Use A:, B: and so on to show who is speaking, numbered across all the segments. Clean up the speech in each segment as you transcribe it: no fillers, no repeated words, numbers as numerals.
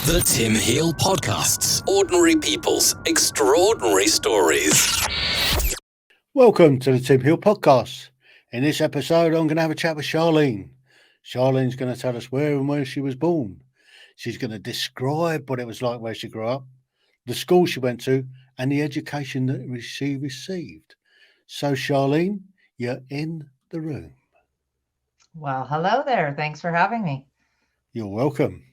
A: The Tim Heale Podcasts. Ordinary people's extraordinary stories.
B: Welcome to the Tim Heale Podcast. In this episode, I'm going to have a chat with Charlene. Charlene's going to tell us where and when she was born. She's going to describe what it was like where she grew up, the school she went to, and the education that she received. So, Charlene, you're in the room.
C: Well, hello there. Thanks for having me.
B: You're welcome.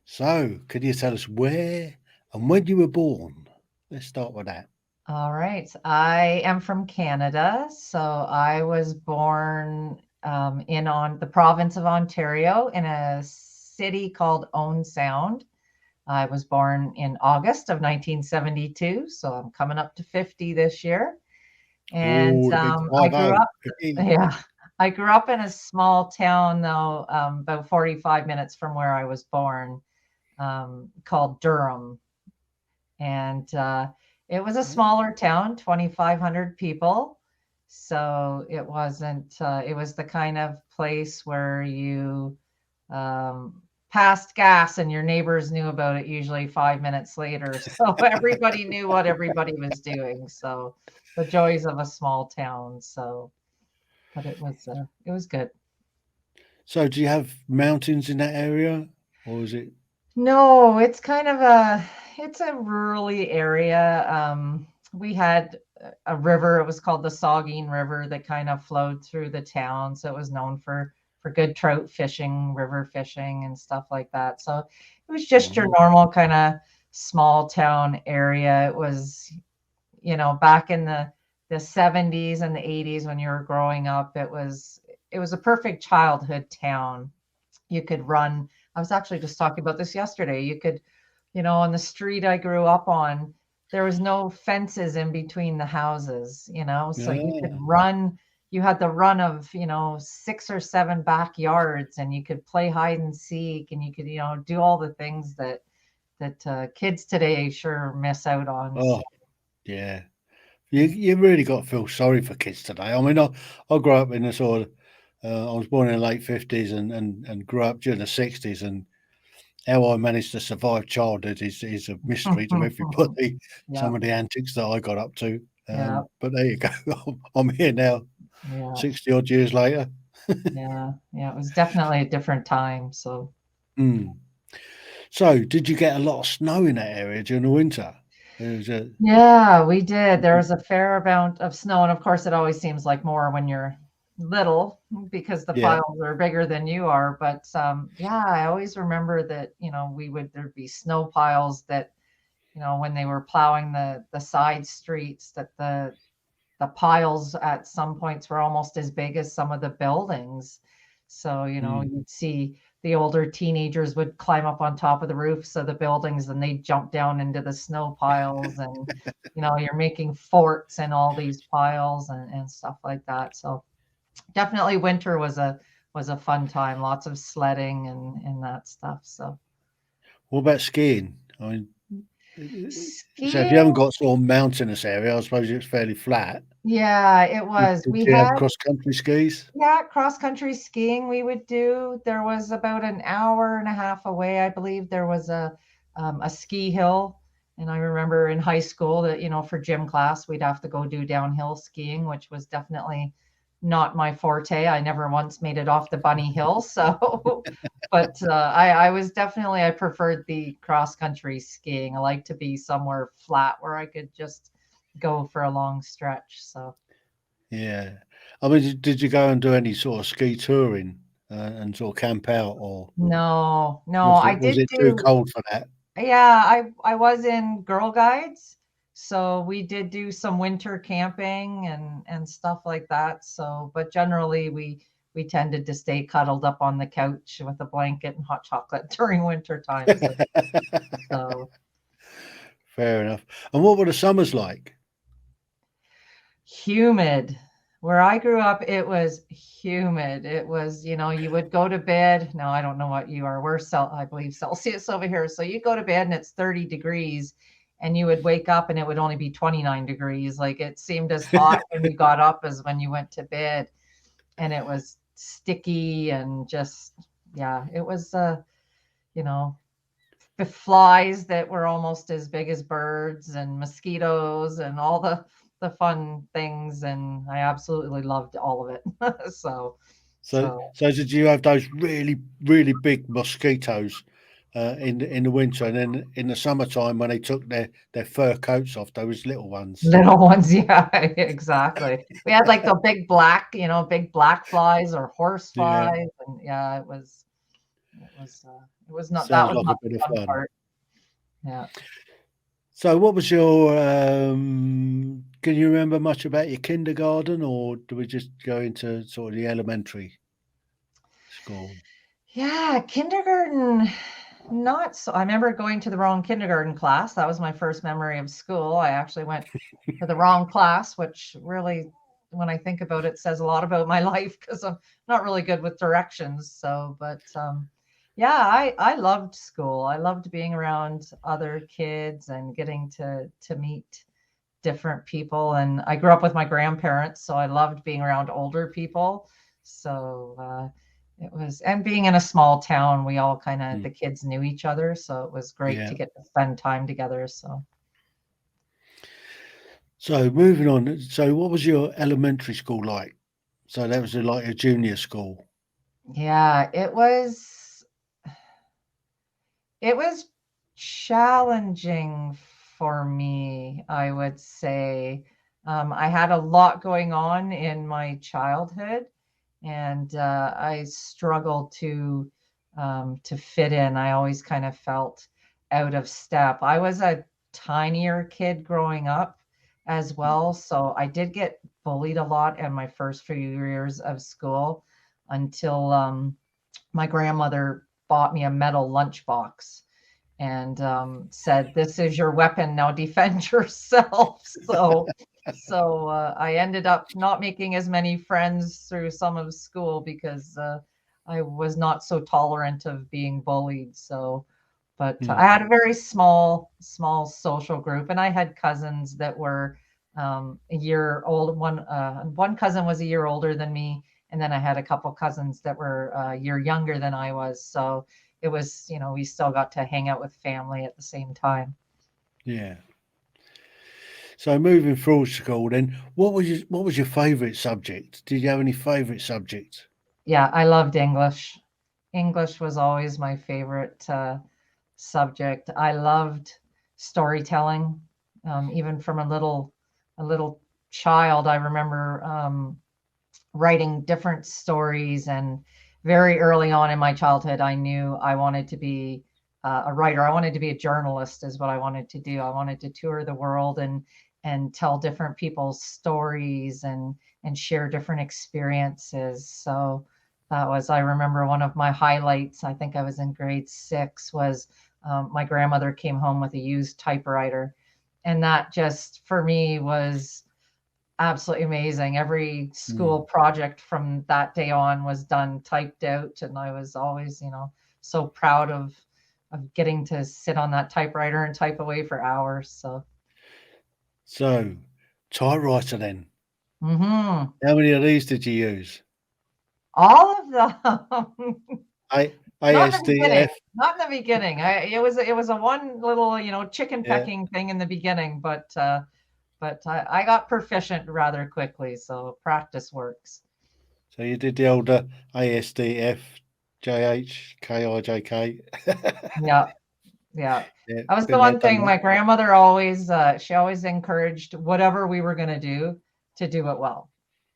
B: So, could you tell us where and when you were born? Let's start with that.
C: All right. I am from Canada. So I was born in the province of Ontario in a city called Owen Sound. I was born in August of 1972. So I'm coming up to 50 this year. And I grew up, I grew up in a small town, though, about 45 minutes from where I was born, called Durham. And it was a smaller town, 2,500 people. So it wasn't, it was the kind of place where you passed gas and your neighbors knew about it usually 5 minutes later. So everybody knew what everybody was doing. So the joys of a small town. So, but it was good. So
B: do you have mountains in that area, or is it?
C: No, it's kind of it's a rural area. We had a river. It was called the Saugeen River that kind of flowed through the town. So it was known for good trout fishing, river fishing and stuff like that. So it was just your normal kind of small town area. It was, back in the 70s and the 80s when you were growing up, it was a perfect childhood town. You could run. I was actually just talking about this yesterday. You could, on the street I grew up on, there was no fences in between the houses, so you could run. You had the run of, 6 or 7 backyards, and you could play hide and seek, and you could, do all the things that kids today sure miss out on.
B: Oh, yeah. You really got to feel sorry for kids today. I mean, I grew up in the sort of, I was born in the late 50s and grew up during the 60s, and how I managed to survive childhood is a mystery to everybody.
C: Yeah.
B: Some of the antics that I got up to.
C: Yeah.
B: But there you go. I'm here now, 60 odd years later.
C: Yeah. It was definitely a different time. So.
B: So, did you get a lot of snow in that area during the winter?
C: Yeah, we did. There was a fair amount of snow. And of course, it always seems like more when you're little because the piles are bigger than you are. But I always remember that, there'd be snow piles that, when they were plowing the side streets, that the piles at some points were almost as big as some of the buildings. So, you'd see the older teenagers would climb up on top of the roofs of the buildings and they'd jump down into the snow piles and, you're making forts in all these piles and stuff like that. So definitely winter was a fun time, lots of sledding and that stuff. So
B: what about skiing? I mean, so if you haven't got sort of mountainous area, I suppose it's fairly flat.
C: Yeah, it was.
B: Did you have cross-country skis?
C: Yeah, cross-country skiing we would do. There was about an hour and a half away, I believe, there was a ski hill. And I remember in high school that, for gym class, we'd have to go do downhill skiing, which was definitely not my forte. I never once made it off the bunny hill. So, but I preferred the cross-country skiing. I like to be somewhere flat where I could just go for a long stretch. So.
B: Yeah. I mean, did you go and do any sort of ski touring and sort of camp out, or?
C: No,
B: was it too cold for that?
C: Yeah, I was in Girl Guides. So we did do some winter camping and stuff like that. So, but generally we tended to stay cuddled up on the couch with a blanket and hot chocolate during winter time. So.
B: Fair enough. And what were the summers like?
C: Humid. Where I grew up, it was humid. It was, you would go to bed. Now, I don't know what you are. I believe Celsius over here. So you go to bed and it's 30 degrees and you would wake up and it would only be 29 degrees. Like it seemed as hot when you got up as when you went to bed. And it was sticky and just, it was, flies that were almost as big as birds, and mosquitoes, and all the fun things, and I absolutely loved all of it. so
B: So,
C: so
B: so did you have those really, really big mosquitoes in the winter, and then in the summertime when they took their fur coats off, those little ones?
C: little ones, yeah, exactly. We had like the big black flies or horse
B: Yeah,
C: flies, and yeah, it was not that
B: sounds
C: was
B: like a
C: not
B: bit of
C: the fun
B: fun.
C: part. Yeah.
B: So, what was your? Can you remember much about your kindergarten, or do we just go into sort of the elementary school?
C: Yeah, kindergarten, not so. I remember going to the wrong kindergarten class. That was my first memory of school. I actually went to the wrong class, which really, when I think about it, says a lot about my life because I'm not really good with directions. So, but yeah, I loved school. I loved being around other kids and getting to meet different people. And I grew up with my grandparents, so I loved being around older people. So it was, and being in a small town, we all kind of,
B: Mm,
C: the kids knew each other. So it was great
B: yeah.
C: to get to spend time together. So
B: So moving on. So what was your elementary school like? So that was like a junior school.
C: yeah, it was challenging for me, I would say. I had a lot going on in my childhood, and I struggled to fit in. I always kind of felt out of step. I was a tinier kid growing up as well, so I did get bullied a lot in my first few years of school until my grandmother bought me a metal lunchbox and said, "This is your weapon. Now defend yourself." So I ended up not making as many friends through some of school because I was not so tolerant of being bullied. So, but
B: Mm,
C: I had a very small social group, and I had cousins that were a year old. One cousin was a year older than me, and then I had a couple cousins that were a year younger than I was. So it was, we still got to hang out with family at the same time.
B: yeah. So moving through school, then what was your favourite subject? Did you have any favourite subjects?
C: Yeah, I loved English. English was always my favorite subject. I loved storytelling, even from a little child. I remember writing different stories, and very early on in my childhood, I knew I wanted to be a writer. I wanted to be a journalist, is what I wanted to do. I wanted to tour the world and tell different people's stories and share different experiences. So that was, I remember one of my highlights, I think I was in grade 6, was my grandmother came home with a used typewriter. And that just for me was absolutely amazing. Every
B: Mm,
C: school project from that day on was done typed out, and I was always, so proud of getting to sit on that typewriter and type away for hours. So,
B: so typewriter then.
C: hmm
B: How many of these did you use?
C: all of them.
B: A
C: Not in the beginning.
B: ASDF.
C: Not in the beginning. It was a one little, chicken
B: Yeah.
C: pecking thing in the beginning, but I got proficient rather quickly. So practice works.
B: So you did the older ASDF, JH, KIJK.
C: Yeah. Yeah.
B: Yeah,
C: That was the
B: been there,
C: one
B: done
C: thing
B: that.
C: my grandmother always, she always encouraged whatever we were going to do to do it well.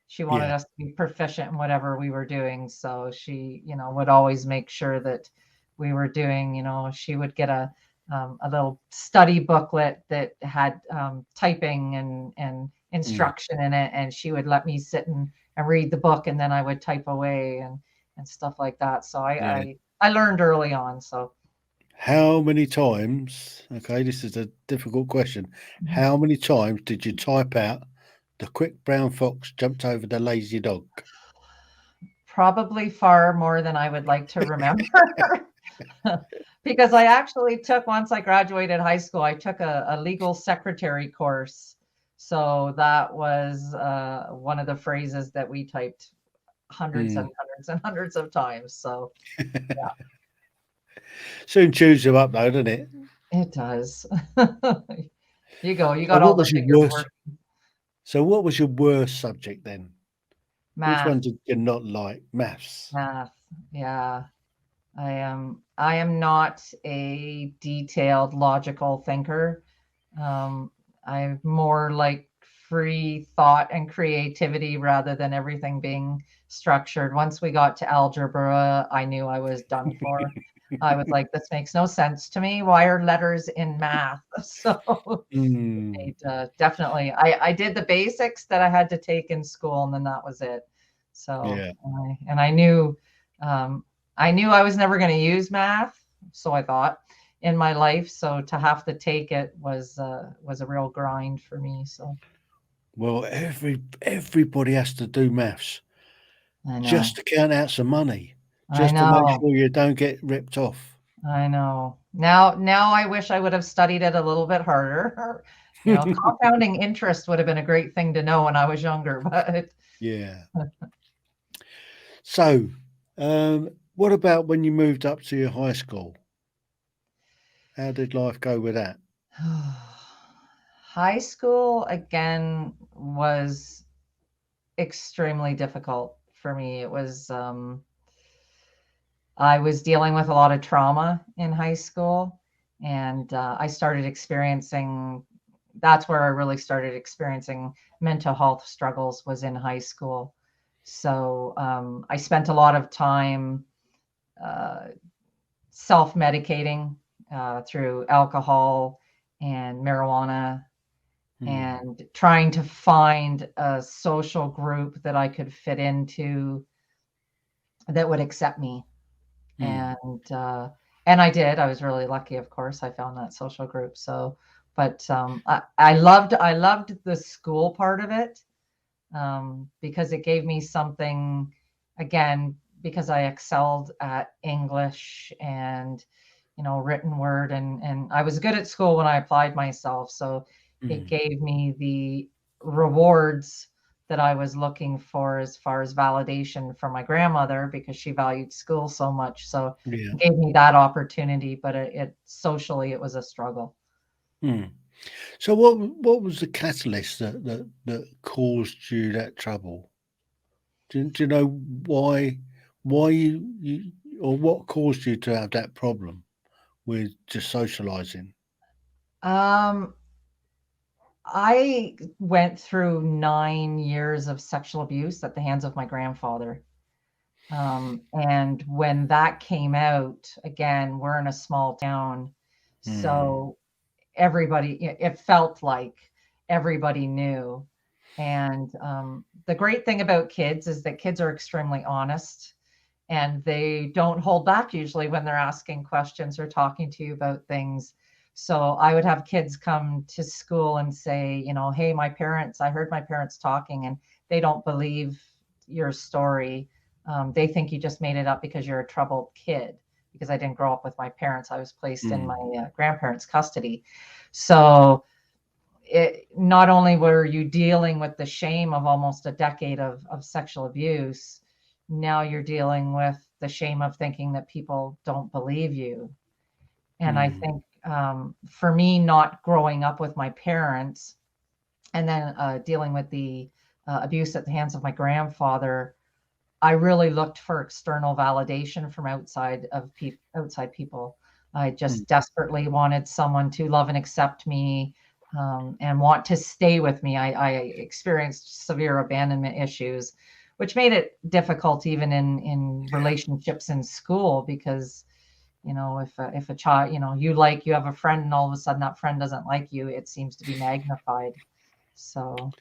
C: She wanted
B: Yeah.
C: us to be proficient in whatever we were doing. So she, would always make sure that we were doing, she would get a little study booklet that had typing and
B: Mm,
C: instruction in it. And she would let me sit and read the book, and then I would type away and stuff like that. So I,
B: yeah.
C: I, I learned early on. So.
B: How many times, okay, this is a difficult question.
C: Mhm.
B: How many times did you type out the quick brown fox jumped over the lazy dog?
C: Probably far more than I would like to remember. Because I actually took, once I graduated high school, I took a legal secretary course. So that was one of the phrases that we typed hundreds
B: Mm.
C: and hundreds and hundreds of times. So, yeah.
B: Soon chews you up, though, doesn't it?
C: It does. You
B: So
C: got all
B: what
C: the
B: was your
C: fingers
B: worst?
C: working.
B: So what was your worst subject then? Which one
C: Math,
B: did you not like? Maths.
C: math. Yeah. I am not a detailed logical thinker. I'm more like free thought and creativity rather than everything being structured. Once we got to algebra, I knew I was done for. I was like, this makes no sense to me. Why are letters in math? So
B: Mm,
C: definitely, I did the basics that I had to take in school, and then that was it. So,
B: yeah.
C: and um, I knew I was never going to use math, so I thought in my life. So to have to take it was a real grind for me. So
B: Well, everybody has to do maths
C: I
B: just
C: know,
B: to count out some money,
C: I
B: just to make
C: know,
B: sure you don't get ripped off.
C: I know. Now I wish I would have studied it a little bit harder. Compounding interest would have been a great thing to know when I was younger, but
B: Yeah. So, what about when you moved up to your high school? How did life go with that?
C: high school again was extremely difficult for me. It was I was dealing with a lot of trauma in high school, and I started experiencing that's where I really started experiencing mental health struggles was in high school. So I spent a lot of time uh, self-medicating through alcohol and marijuana
B: Hmm.
C: and trying to find a social group that I could fit into that would accept me.
B: Hmm.
C: And I did. I was really lucky, of course. I found that social group. So, but I loved the school part of it because it gave me something again because I excelled at English and written word and I was good at school when I applied myself. So it
B: Hmm.
C: gave me the rewards that I was looking for as far as validation from my grandmother because she valued school so much. So
B: Yeah.
C: it gave me that opportunity, but it socially it was a struggle.
B: Hmm. So what was the catalyst that caused you that trouble? Do you know why you or what caused you to have that problem with just socializing?
C: Um, I went through 9 years of sexual abuse at the hands of my grandfather. And when that came out, again, we're in a small town.
B: Hmm.
C: So it felt like everybody knew. And the great thing about kids is that kids are extremely honest and they don't hold back usually when they're asking questions or talking to you about things. So I would have kids come to school and say, hey, I heard my parents talking and they don't believe your story. They think you just made it up because you're a troubled kid. Because I didn't grow up with my parents, I was placed in my
B: Hmm.
C: grandparents' custody. So not only were you dealing with the shame of almost a decade of sexual abuse, now you're dealing with the shame of thinking that people don't believe you. And I
B: Hmm.
C: think for me, not growing up with my parents and then dealing with the abuse at the hands of my grandfather, I really looked for external validation from outside people. I
B: Hmm.
C: just desperately wanted someone to love and accept me and want to stay with me. I experienced severe abandonment issues, which made it difficult even in
B: Yeah.
C: relationships in school because if a child you have a friend and all of a sudden that friend doesn't like you, it seems to be magnified. So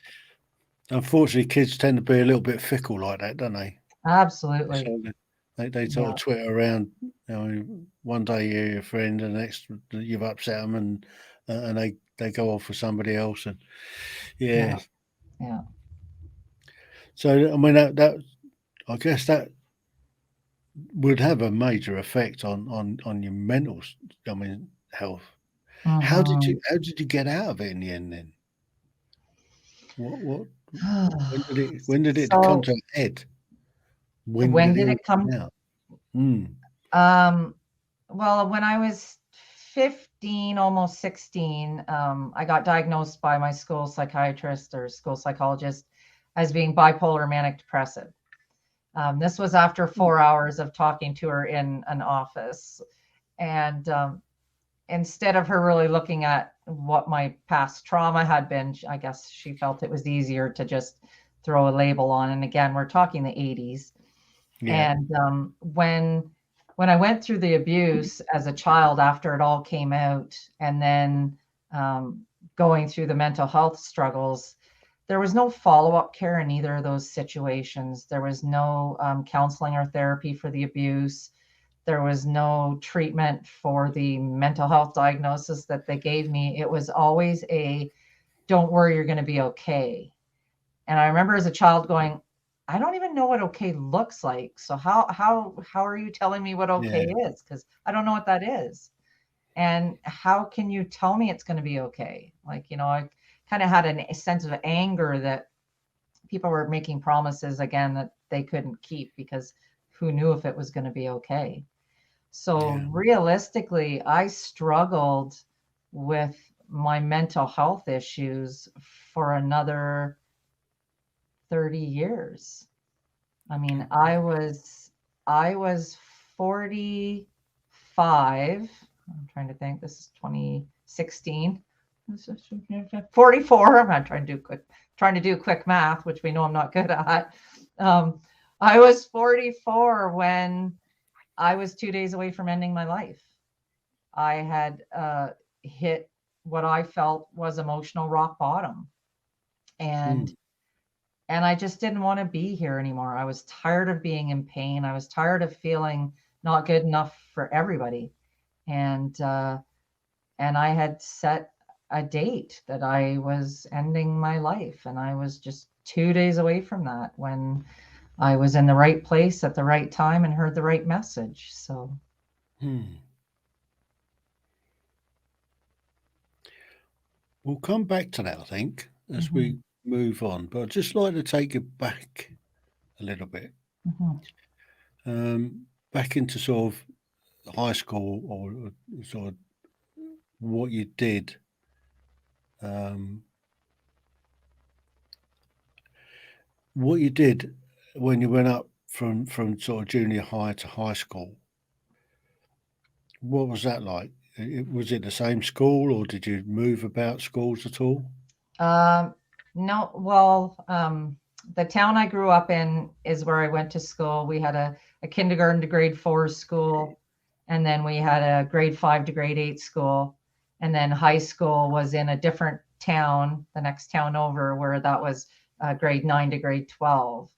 B: Unfortunately, kids tend to be a little bit fickle like that, don't they?
C: absolutely,
B: So they sort
C: yeah,
B: of twitter around. One day you're your friend, and the next you've upset them, and they go off with somebody else, and yeah.
C: yeah, yeah.
B: So I mean that I guess that would have a major effect on your I mean, health.
C: Mhm.
B: How did you get out of it in the end then? What when did it come
C: So
B: to a head? When
C: when
B: did it
C: did
B: all
C: it come?
B: come out? Mm.
C: Um, Well, when I was 15, almost 16, I got diagnosed by my school psychiatrist or school psychologist as being bipolar manic depressive. This was after 4 hours of talking to her in an office. And instead of her really looking at what my past trauma had been, I guess she felt it was easier to just throw a label on. And again, we're talking the 80s.
B: Yeah.
C: And when I went through the abuse as a child after it all came out, and then going through the mental health struggles, there was no follow-up care in either of those situations. There was no counseling or therapy for the abuse. There was no treatment for the mental health diagnosis that they gave me. It was always a, don't worry, you're going to be okay. And I remember as a child going, I don't even know what okay looks like. So how are you telling me what okay is? Because I don't know what that is. And how can you tell me it's going to be okay? Like, I kind of had a sense of anger that people were making promises again that they couldn't keep, because who knew if it was going to be okay? So realistically, I struggled with my mental health issues for another 30 years. I mean, I was 45. I'm trying to think. This is 2016. 44. I'm not trying to do quick math, which we know I'm not good at. I was 44 when I was 2 days away from ending my life. I had hit what I felt was emotional rock bottom. And I just didn't want to be here anymore. I was tired of being in pain. I was tired of feeling not good enough for everybody. And I had set a date that I was ending my life. And I was just 2 days away from that when I was in the right place at the right time and heard the right message. So.
B: We'll come back to that, I think, as we move on. But I'd just like to take you back a little bit, back into sort of high school, or sort of what you did. What you did when you went up from sort of junior high to high school. What was that like? Was it the same school, or did you move about schools at all?
C: No, well, the town I grew up in is where I went to school. We had a kindergarten to grade 4 school, and then we had a grade 5 to grade 8 school. And then high school was in a different town, the next town over, where that was grade 9 to grade 12.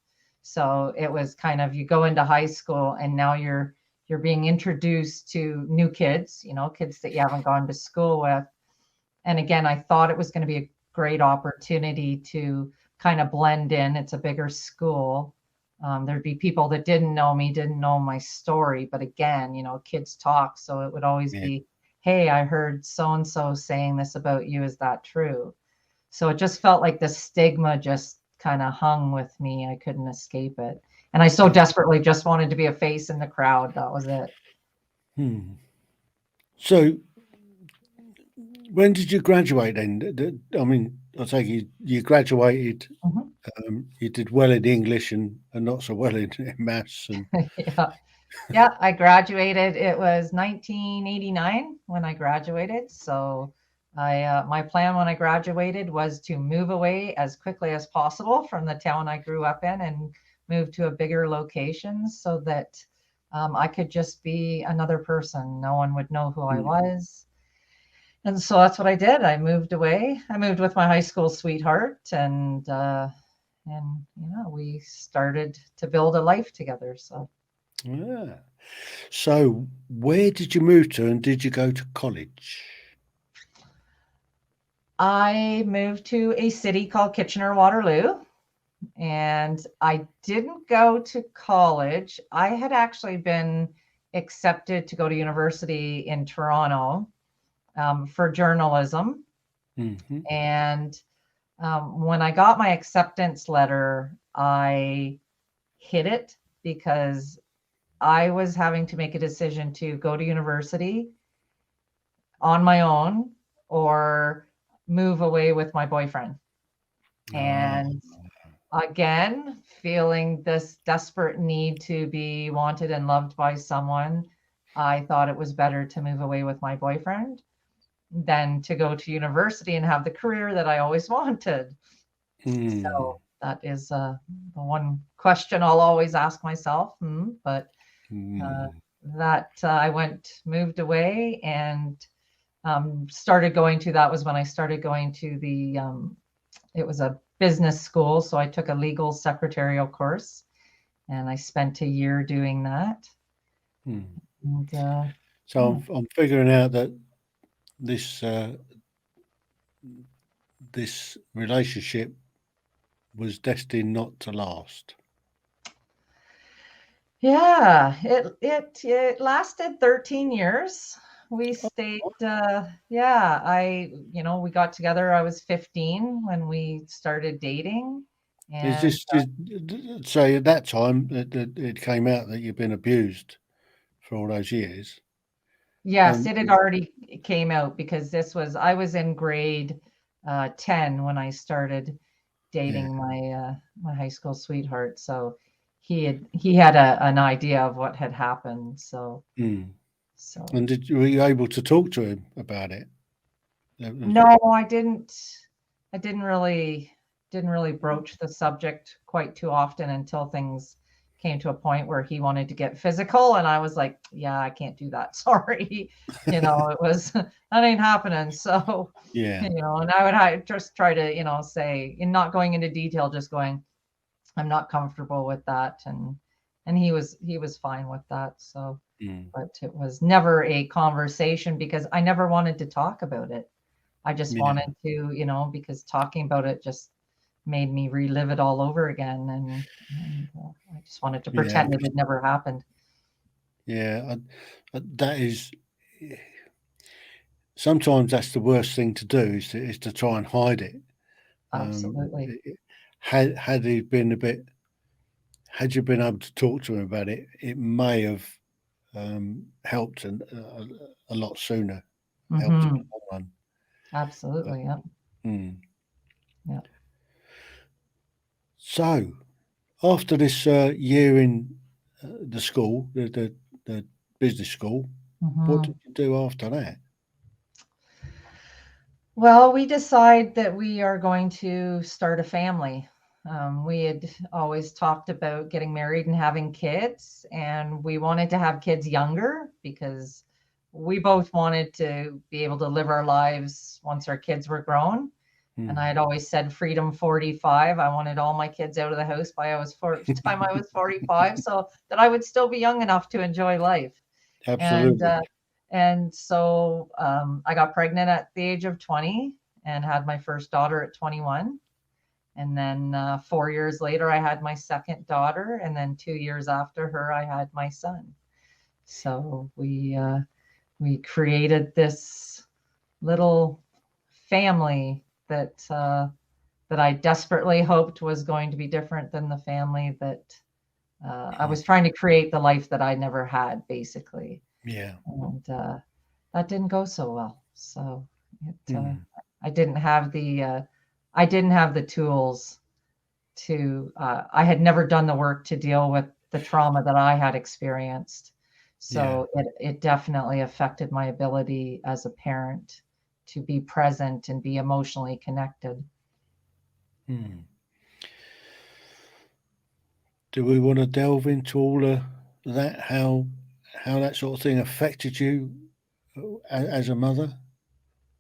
C: So it was kind of, you go into high school and now you're being introduced to new kids, kids that you haven't gone to school with. And again, I thought it was going to be a great opportunity to kind of blend in. It's a bigger school. There'd be people that didn't know me, didn't know my story. But again, kids talk. So it would always be, hey, I heard so-and-so saying this about you. Is that true? So it just felt like the stigma just kind of hung with me. I couldn't escape it. And I so desperately just wanted to be a face in the crowd. That was it.
B: So when did you graduate then? I mean, I take you graduated, you did well in English and not so well in maths. And
C: Yeah, I graduated. It was 1989 when I graduated. So my plan when I graduated was to move away as quickly as possible from the town I grew up in and move to a bigger location so that I could just be another person. No one would know who I was. And so that's what I did. I moved away. I moved with my high school sweetheart, and we started to build a life together. So.
B: Yeah. So where did you move to, and did you go to college?
C: I moved to a city called Kitchener-Waterloo, and I didn't go to college. I had actually been accepted to go to university in Toronto for journalism. And when I got my acceptance letter, I hid it because I was having to make a decision to go to university on my own or move away with my boyfriend. And again, feeling this desperate need to be wanted and loved by someone, I thought it was better to move away with my boyfriend than to go to university and have the career that I always wanted. So that is the one question I'll always ask myself. But I moved away and started going to, that was when I started going to it was a business school. So I took a legal secretarial course and I spent a year doing that. And,
B: so I'm figuring out that this relationship was destined not to last.
C: Yeah, it lasted 13 years. We stayed, we got together. I was 15 when we started dating. And
B: So at that time, it came out that you've been abused for all those years.
C: Yes, it had already came out because I was in grade 10 when I started dating my high school sweetheart. So he had an idea of what had happened. So
B: and were you able to talk to him about it?
C: No, I didn't. I didn't really broach the subject quite too often until things came to a point where he wanted to get physical, and I was like, "Yeah, I can't do that. Sorry." It was that ain't happening. So, and I would just try to, say, and not going into detail, just going, "I'm not comfortable with that," and he was fine with that. So, but it was never a conversation because I never wanted to talk about it. I just wanted to, because talking about it just made me relive it all over again. And I just wanted to pretend it had never happened.
B: Yeah, that is, sometimes that's the worst thing to do is to try and hide it.
C: Absolutely.
B: Had you been able to talk to him about it, it may have helped a lot sooner. Helped in the long run.
C: Absolutely. Yep.
B: Yeah. So, after this year in the school, the business school, what did you do after that?
C: Well, we decide that we are going to start a family. We had always talked about getting married and having kids, and we wanted to have kids younger because we both wanted to be able to live our lives once our kids were grown. And I had always said freedom 45. I wanted all my kids out of the house by the time I was 45, so that I would still be young enough to enjoy life.
B: Absolutely.
C: And so I got pregnant at the age of 20 and had my first daughter at 21. And then 4 years later, I had my second daughter. And then 2 years after her, I had my son. So we created this little family that I desperately hoped was going to be different than the family that I was trying to create, the life that I never had, basically.
B: Yeah.
C: And that didn't go so well. So I didn't have the tools to. I had never done the work to deal with the trauma that I had experienced. So it definitely affected my ability as a parent to be present and be emotionally connected.
B: Do we want to delve into all of that? How that sort of thing affected you as a mother,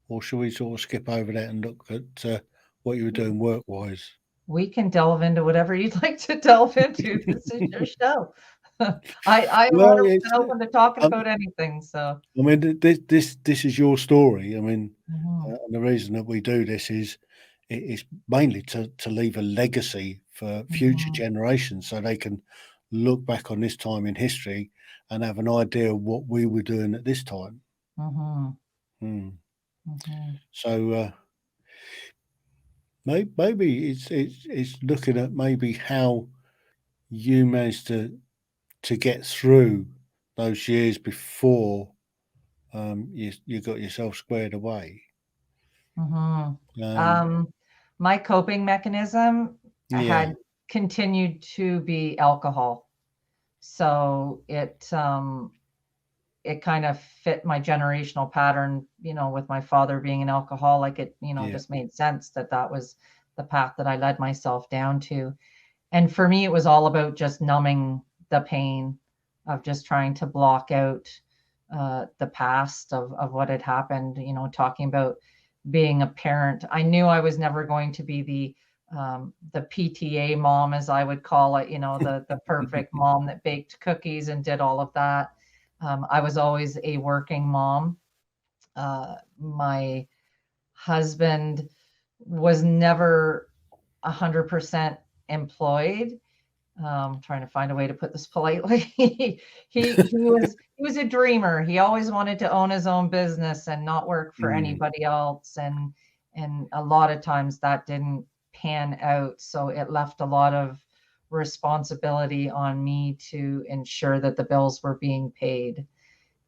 B: or should we sort of skip over that and look at what you were doing work-wise?
C: We can delve into whatever you'd like to delve into. This is your show. I'm open to talking about anything. So
B: I mean, this is your story. I mean, and the reason that we do this is it's mainly to leave a legacy for future generations, so they can look back on this time in history and have an idea of what we were doing at this time. So maybe it's looking at maybe how you managed to to get through those years before you got yourself squared away?
C: My coping mechanism
B: Yeah,
C: had continued to be alcohol. So it kind of fit my generational pattern, with my father being an alcoholic. It,
B: yeah,
C: just made sense that was the path that I led myself down to. And for me, it was all about just numbing the pain of just trying to block out the past of what had happened, talking about being a parent. I knew I was never going to be the PTA mom, as I would call it, the perfect mom that baked cookies and did all of that. I was always a working mom. My husband was never 100% employed. Trying to find a way to put this politely. He was a dreamer. He always wanted to own his own business and not work for anybody else. And a lot of times that didn't pan out. So it left a lot of responsibility on me to ensure that the bills were being paid.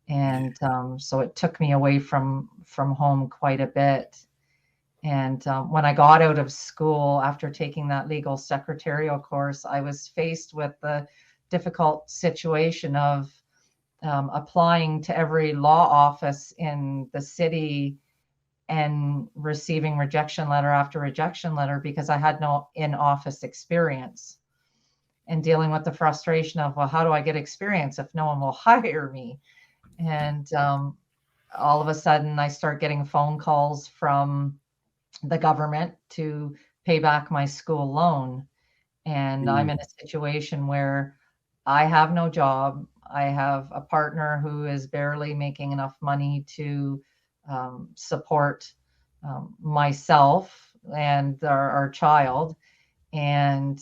C: And so it took me away from home quite a bit. And when I got out of school after taking that legal secretarial course, I was faced with the difficult situation of applying to every law office in the city and receiving rejection letter after rejection letter because I had no in-office experience, and dealing with the frustration of, well, how do I get experience if no one will hire me? And all of a sudden I start getting phone calls from the government to pay back my school loan. And I'm in a situation where I have no job. I have a partner who is barely making enough money to support myself and our child. And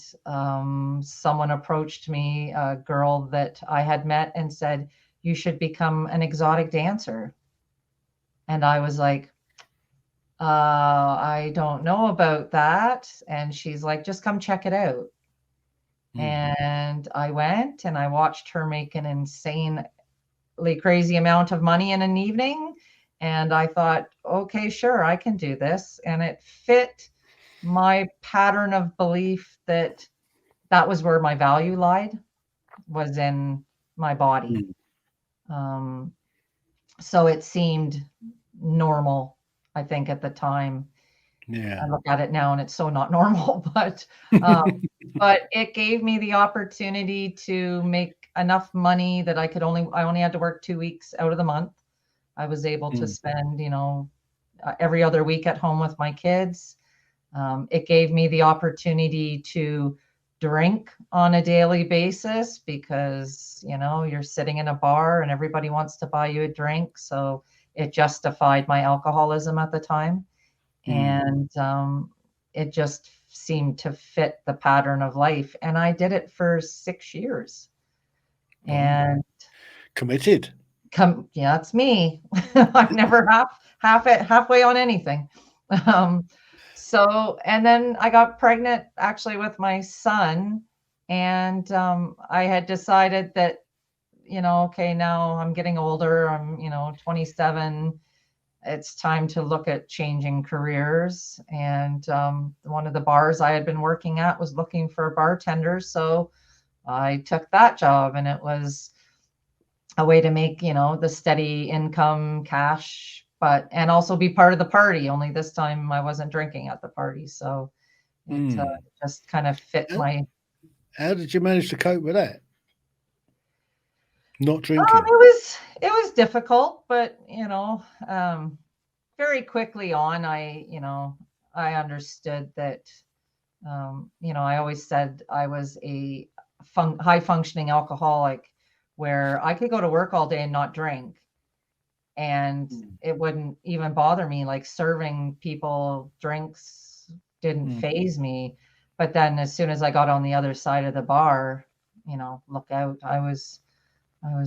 C: someone approached me, a girl that I had met, and said, "You should become an exotic dancer." And I was like, I don't know about that. And she's like, "Just come check it out." And I went and I watched her make an insanely crazy amount of money in an evening. And I thought, okay, sure, I can do this. And it fit my pattern of belief that was where my value lied, was in my body. So it seemed normal, I think, at the time.
B: yeah,
C: I look at it now and it's so not normal, but it gave me the opportunity to make enough money that I only had to work 2 weeks out of the month. I was able to spend, every other week at home with my kids. It gave me the opportunity to drink on a daily basis because, you're sitting in a bar and everybody wants to buy you a drink. So it justified my alcoholism at the time. And it just seemed to fit the pattern of life. And I did it for 6 years. And
B: committed.
C: Yeah, that's me. I'm never halfway on anything. And then I got pregnant actually with my son. And I had decided that, okay, now I'm getting older. I'm, 27. It's time to look at changing careers. And one of the bars I had been working at was looking for bartenders. So I took that job, and it was a way to make, the steady income, cash, and also be part of the party. Only this time I wasn't drinking at the party. So it just kind of fit my.
B: How did you manage to cope with that? Not drinking.
C: It was difficult, but very quickly on, I understood that, I always said I was a high functioning alcoholic, where I could go to work all day and not drink, and it wouldn't even bother me. Like, serving people drinks didn't faze me. But then as soon as I got on the other side of the bar, look out, I was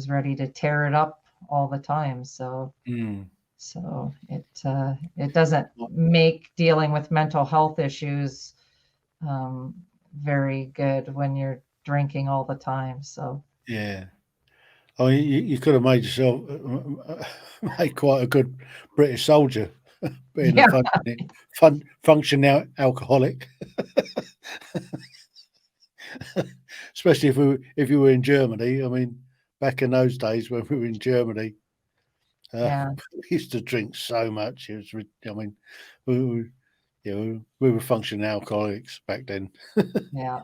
C: ready to tear it up all the time. So it doesn't make dealing with mental health issues very good when you're drinking all the time. So
B: Yeah. Oh, you could have made yourself made quite a good British soldier, being a
C: Yeah,
B: functioning alcoholic, especially if you were in Germany. I mean, back in those days when we were in Germany,
C: yeah,
B: we used to drink so much. It was, I mean, we were, we were functioning alcoholics back then.
C: yeah,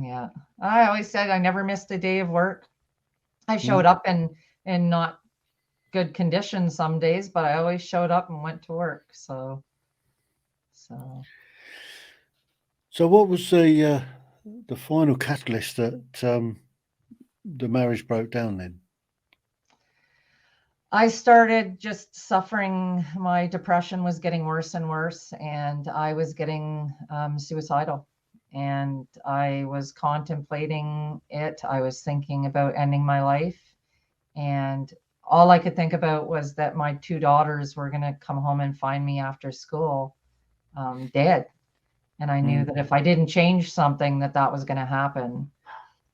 C: yeah. I always said I never missed a day of work. I
B: Mm.
C: showed up in not good conditions some days, but I always showed up and went to work. So
B: So, what was the final catalyst that the marriage broke down then?
C: I started just suffering. My depression was getting worse and worse, and I was getting suicidal. And I was contemplating it. I was thinking about ending my life. And all I could think about was that my two daughters were going to come home and find me after school dead. And I knew
B: Mm.
C: that if I didn't change something, that was going to happen.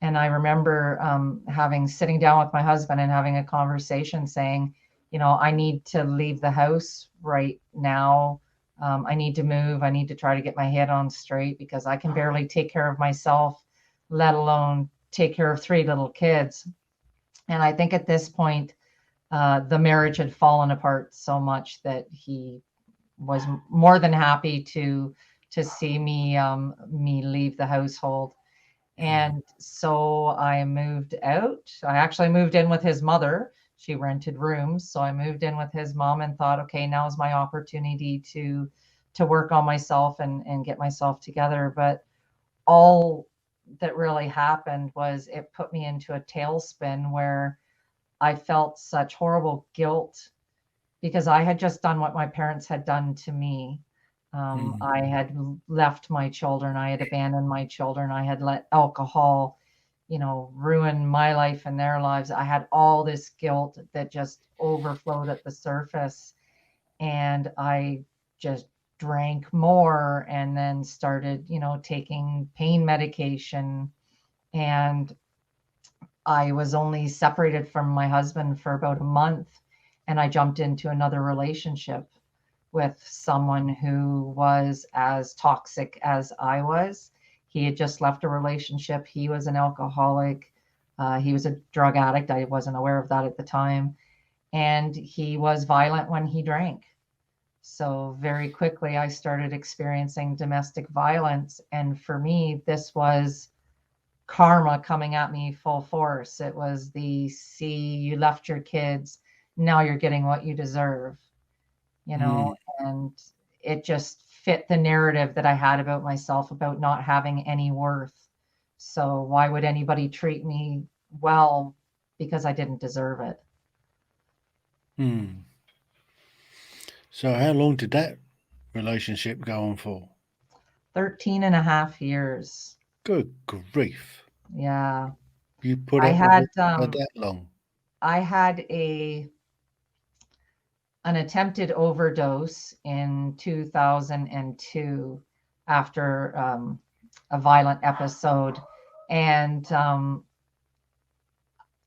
C: And I remember sitting down with my husband and having a conversation saying, I need to leave the house right now. I need to move. I need to try to get my head on straight because I can barely take care of myself, let alone take care of three little kids. And I think at this point, the marriage had fallen apart so much that he was more than happy to see me leave the household. And so I moved out. I actually moved in with his mother. She rented rooms. So I moved in with his mom and thought, okay, now's my opportunity to work on myself and get myself together. But all that really happened was it put me into a tailspin where I felt such horrible guilt because I had just done what my parents had done to me.
B: Mm.
C: I had left my children. I had abandoned my children. I had let alcohol, ruin my life and their lives. I had all this guilt that just overflowed at the surface. And I just drank more and then started, taking pain medication. And I was only separated from my husband for about a month. And I jumped into another relationship with someone who was as toxic as I was. He had just left a relationship. He was an alcoholic. He was a drug addict. I wasn't aware of that at the time. And he was violent when he drank. So very quickly, I started experiencing domestic violence. And for me, this was karma coming at me full force. It was see, you left your kids. Now you're getting what you deserve,
B: Mm.
C: and it just fit the narrative that I had about myself about not having any worth. So why would anybody treat me well because I didn't deserve it?
B: Mm. So, how long did that relationship go on for?
C: 13 and a half years.
B: Good grief!
C: Yeah.
B: You put
C: I
B: up with
C: had
B: it for that long?
C: I had an attempted overdose in 2002 after a violent episode. And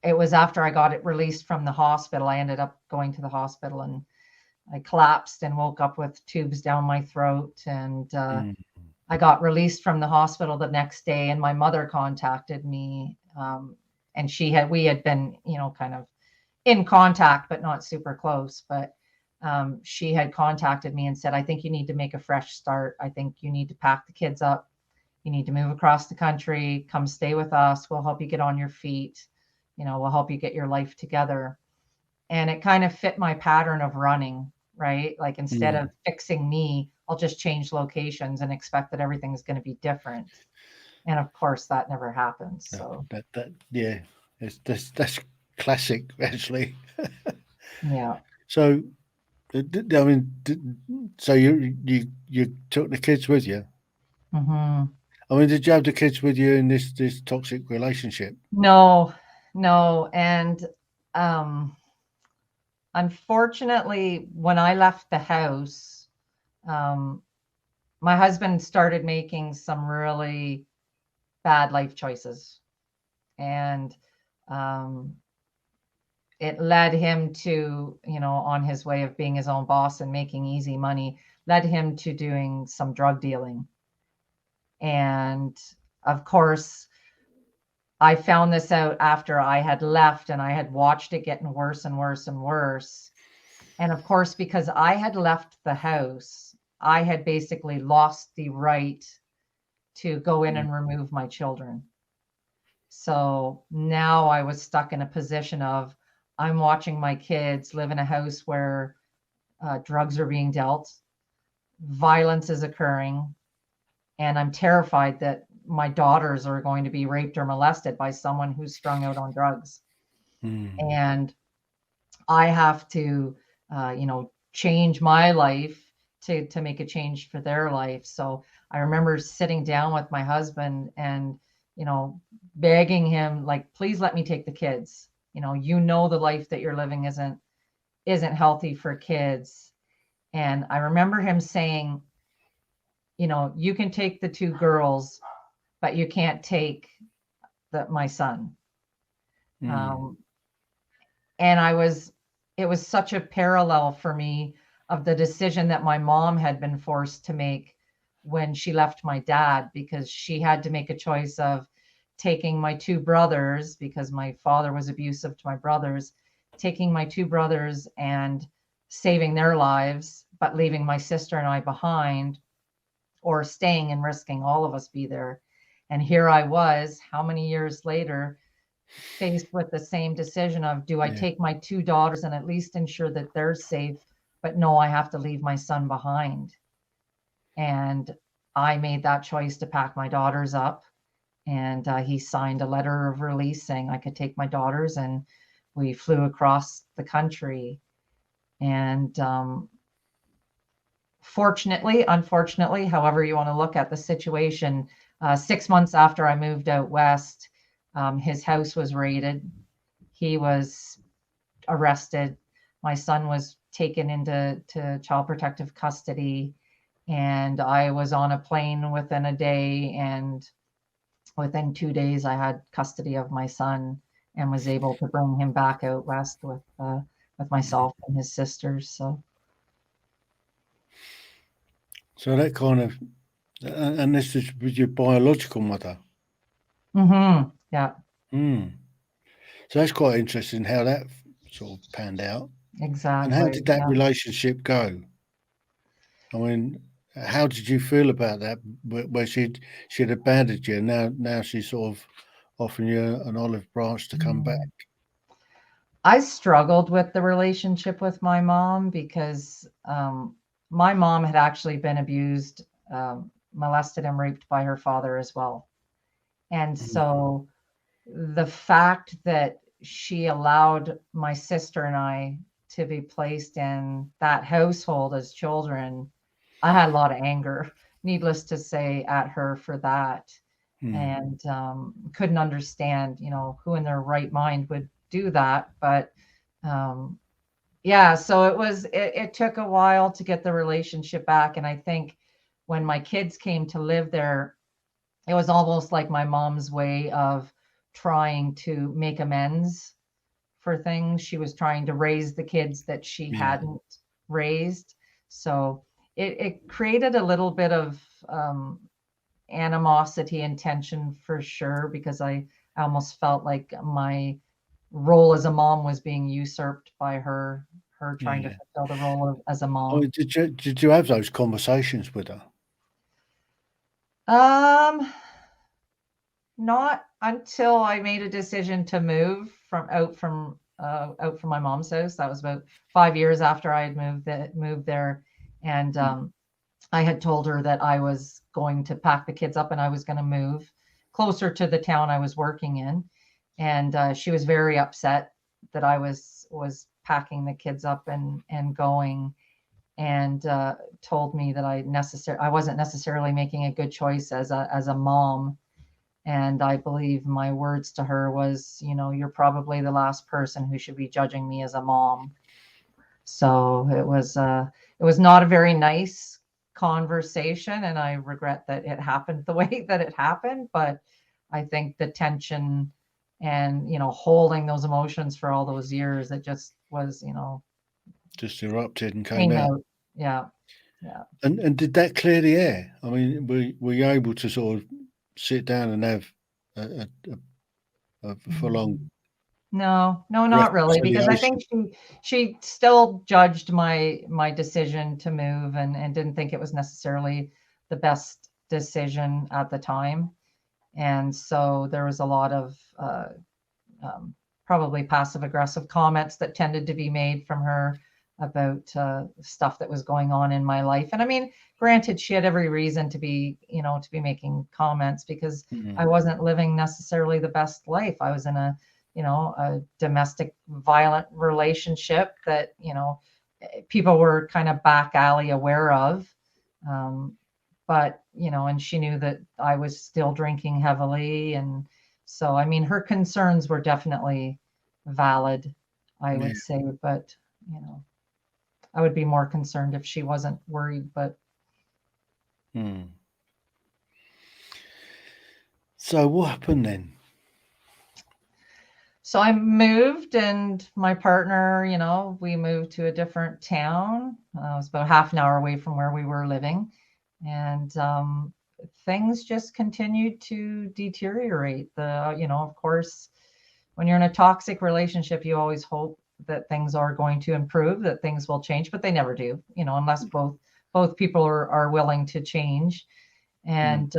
C: it was after I got it released from the hospital. I ended up going to the hospital and I collapsed and woke up with tubes down my throat. And
B: Mm.
C: I got released from the hospital the next day. And my mother contacted me. And we had been, kind of in contact, but not super close. But she had contacted me and said, I think you need to make a fresh start. I think you need to pack the kids up. You need to move across the country, come stay with us. We'll help you get on your feet. We'll help you get your life together. And it kind of fit my pattern of running, right? Like instead
B: Mm.
C: of fixing me, I'll just change locations and expect that everything's going to be different. And of course, that never happens.
B: No,
C: So,
B: yeah, that's classic actually.
C: yeah.
B: So, I mean, so you took the kids with you?
C: Hmm.
B: I mean, did you have the kids with you in this toxic relationship?
C: No, no. And um, unfortunately, when I left the house, um, my husband started making some really bad life choices. And it led him to, on his way of being his own boss and making easy money, led him to doing some drug dealing. And of course, I found this out after I had left, and I had watched it getting worse and worse and worse. And of course, because I had left the house, I had basically lost the right to go in and remove my children. So now I was stuck in a position of, I'm watching my kids live in a house where drugs are being dealt, violence is occurring, and I'm terrified that my daughters are going to be raped or molested by someone who's strung out on drugs. And I have to, change my life to make a change for their life. So I remember sitting down with my husband and, begging him, like, please let me take the kids. The life that you're living isn't healthy for kids. And I remember him saying, you can take the 2 girls, but you can't take my son. And it was such a parallel for me of the decision that my mom had been forced to make when she left my dad, because she had to make a choice of taking my 2 brothers, because my father was abusive to my brothers, taking my 2 brothers and saving their lives, but leaving my sister and I behind, or staying and risking all of us be there. And here I was, how many years later, faced with the same decision of, do I take my 2 daughters and at least ensure that they're safe, but no, I have to leave my son behind. And I made that choice to pack my daughters up, and he signed a letter of release saying I could take my daughters, and we flew across the country. And unfortunately, however you want to look at the situation, 6 months after I moved out west, his house was raided. He was arrested. My son was taken into child protective custody, and I was on a plane within a day, and within 2 days I had custody of my son and was able to bring him back out west with myself and his sisters.
B: So that kind of, and this is with your biological mother.
C: Yeah.
B: So that's quite interesting how that sort of panned out.
C: Exactly.
B: And how did that relationship go? I mean, how did you feel about that? Where she'd abandoned you, now she's sort of offering you an olive branch to come back.
C: I struggled with the relationship with my mom because my mom had actually been abused, molested, and raped by her father as well. And so the fact that she allowed my sister and I to be placed in that household as children, I had a lot of anger, needless to say, at her for that. And couldn't understand, who in their right mind would do that. But so it took a while to get the relationship back. And I think when my kids came to live there, it was almost like my mom's way of trying to make amends for things. She was trying to raise the kids that she hadn't raised. So it created a little bit of animosity and tension for sure, because I almost felt like my role as a mom was being usurped by her trying to fulfill the role as a mom.
B: Oh, did you have those conversations with her?
C: Not until I made a decision to move out from my mom's house. That was about 5 years after I had moved there, and I had told her that I was going to pack the kids up and I was going to move closer to the town I was working in. And she was very upset that I was packing the kids up and going, and told me that I wasn't necessarily making a good choice as a mom. And I believe my words to her was, you're probably the last person who should be judging me as a mom. So it was not a very nice conversation, and I regret that it happened the way that it happened. But I think the tension and, holding those emotions for all those years, it just was,
B: Just erupted and came
C: came
B: out.
C: out. Yeah. Yeah.
B: And did that clear the air? I mean, were you able to sort of sit down and have a full on
C: No,
B: breath
C: not really, because I
B: reconciliation?
C: think she still judged my decision to move, and didn't think it was necessarily the best decision at the time. And so there was a lot of probably passive aggressive comments that tended to be made from her about stuff that was going on in my life. And I mean, granted, she had every reason to be, to be making comments, because I wasn't living necessarily the best life. I was in a domestic violent relationship that, people were kind of back alley aware of. But, and she knew that I was still drinking heavily. And so, I mean, her concerns were definitely valid, I would say, but, I would be more concerned if she wasn't worried, but.
B: So what happened then?
C: So I moved, and my partner, we moved to a different town. It was about half an hour away from where we were living. And things just continued to deteriorate. Of course, when you're in a toxic relationship, you always hope that things are going to improve, that things will change, but they never do, unless both people are willing to change. And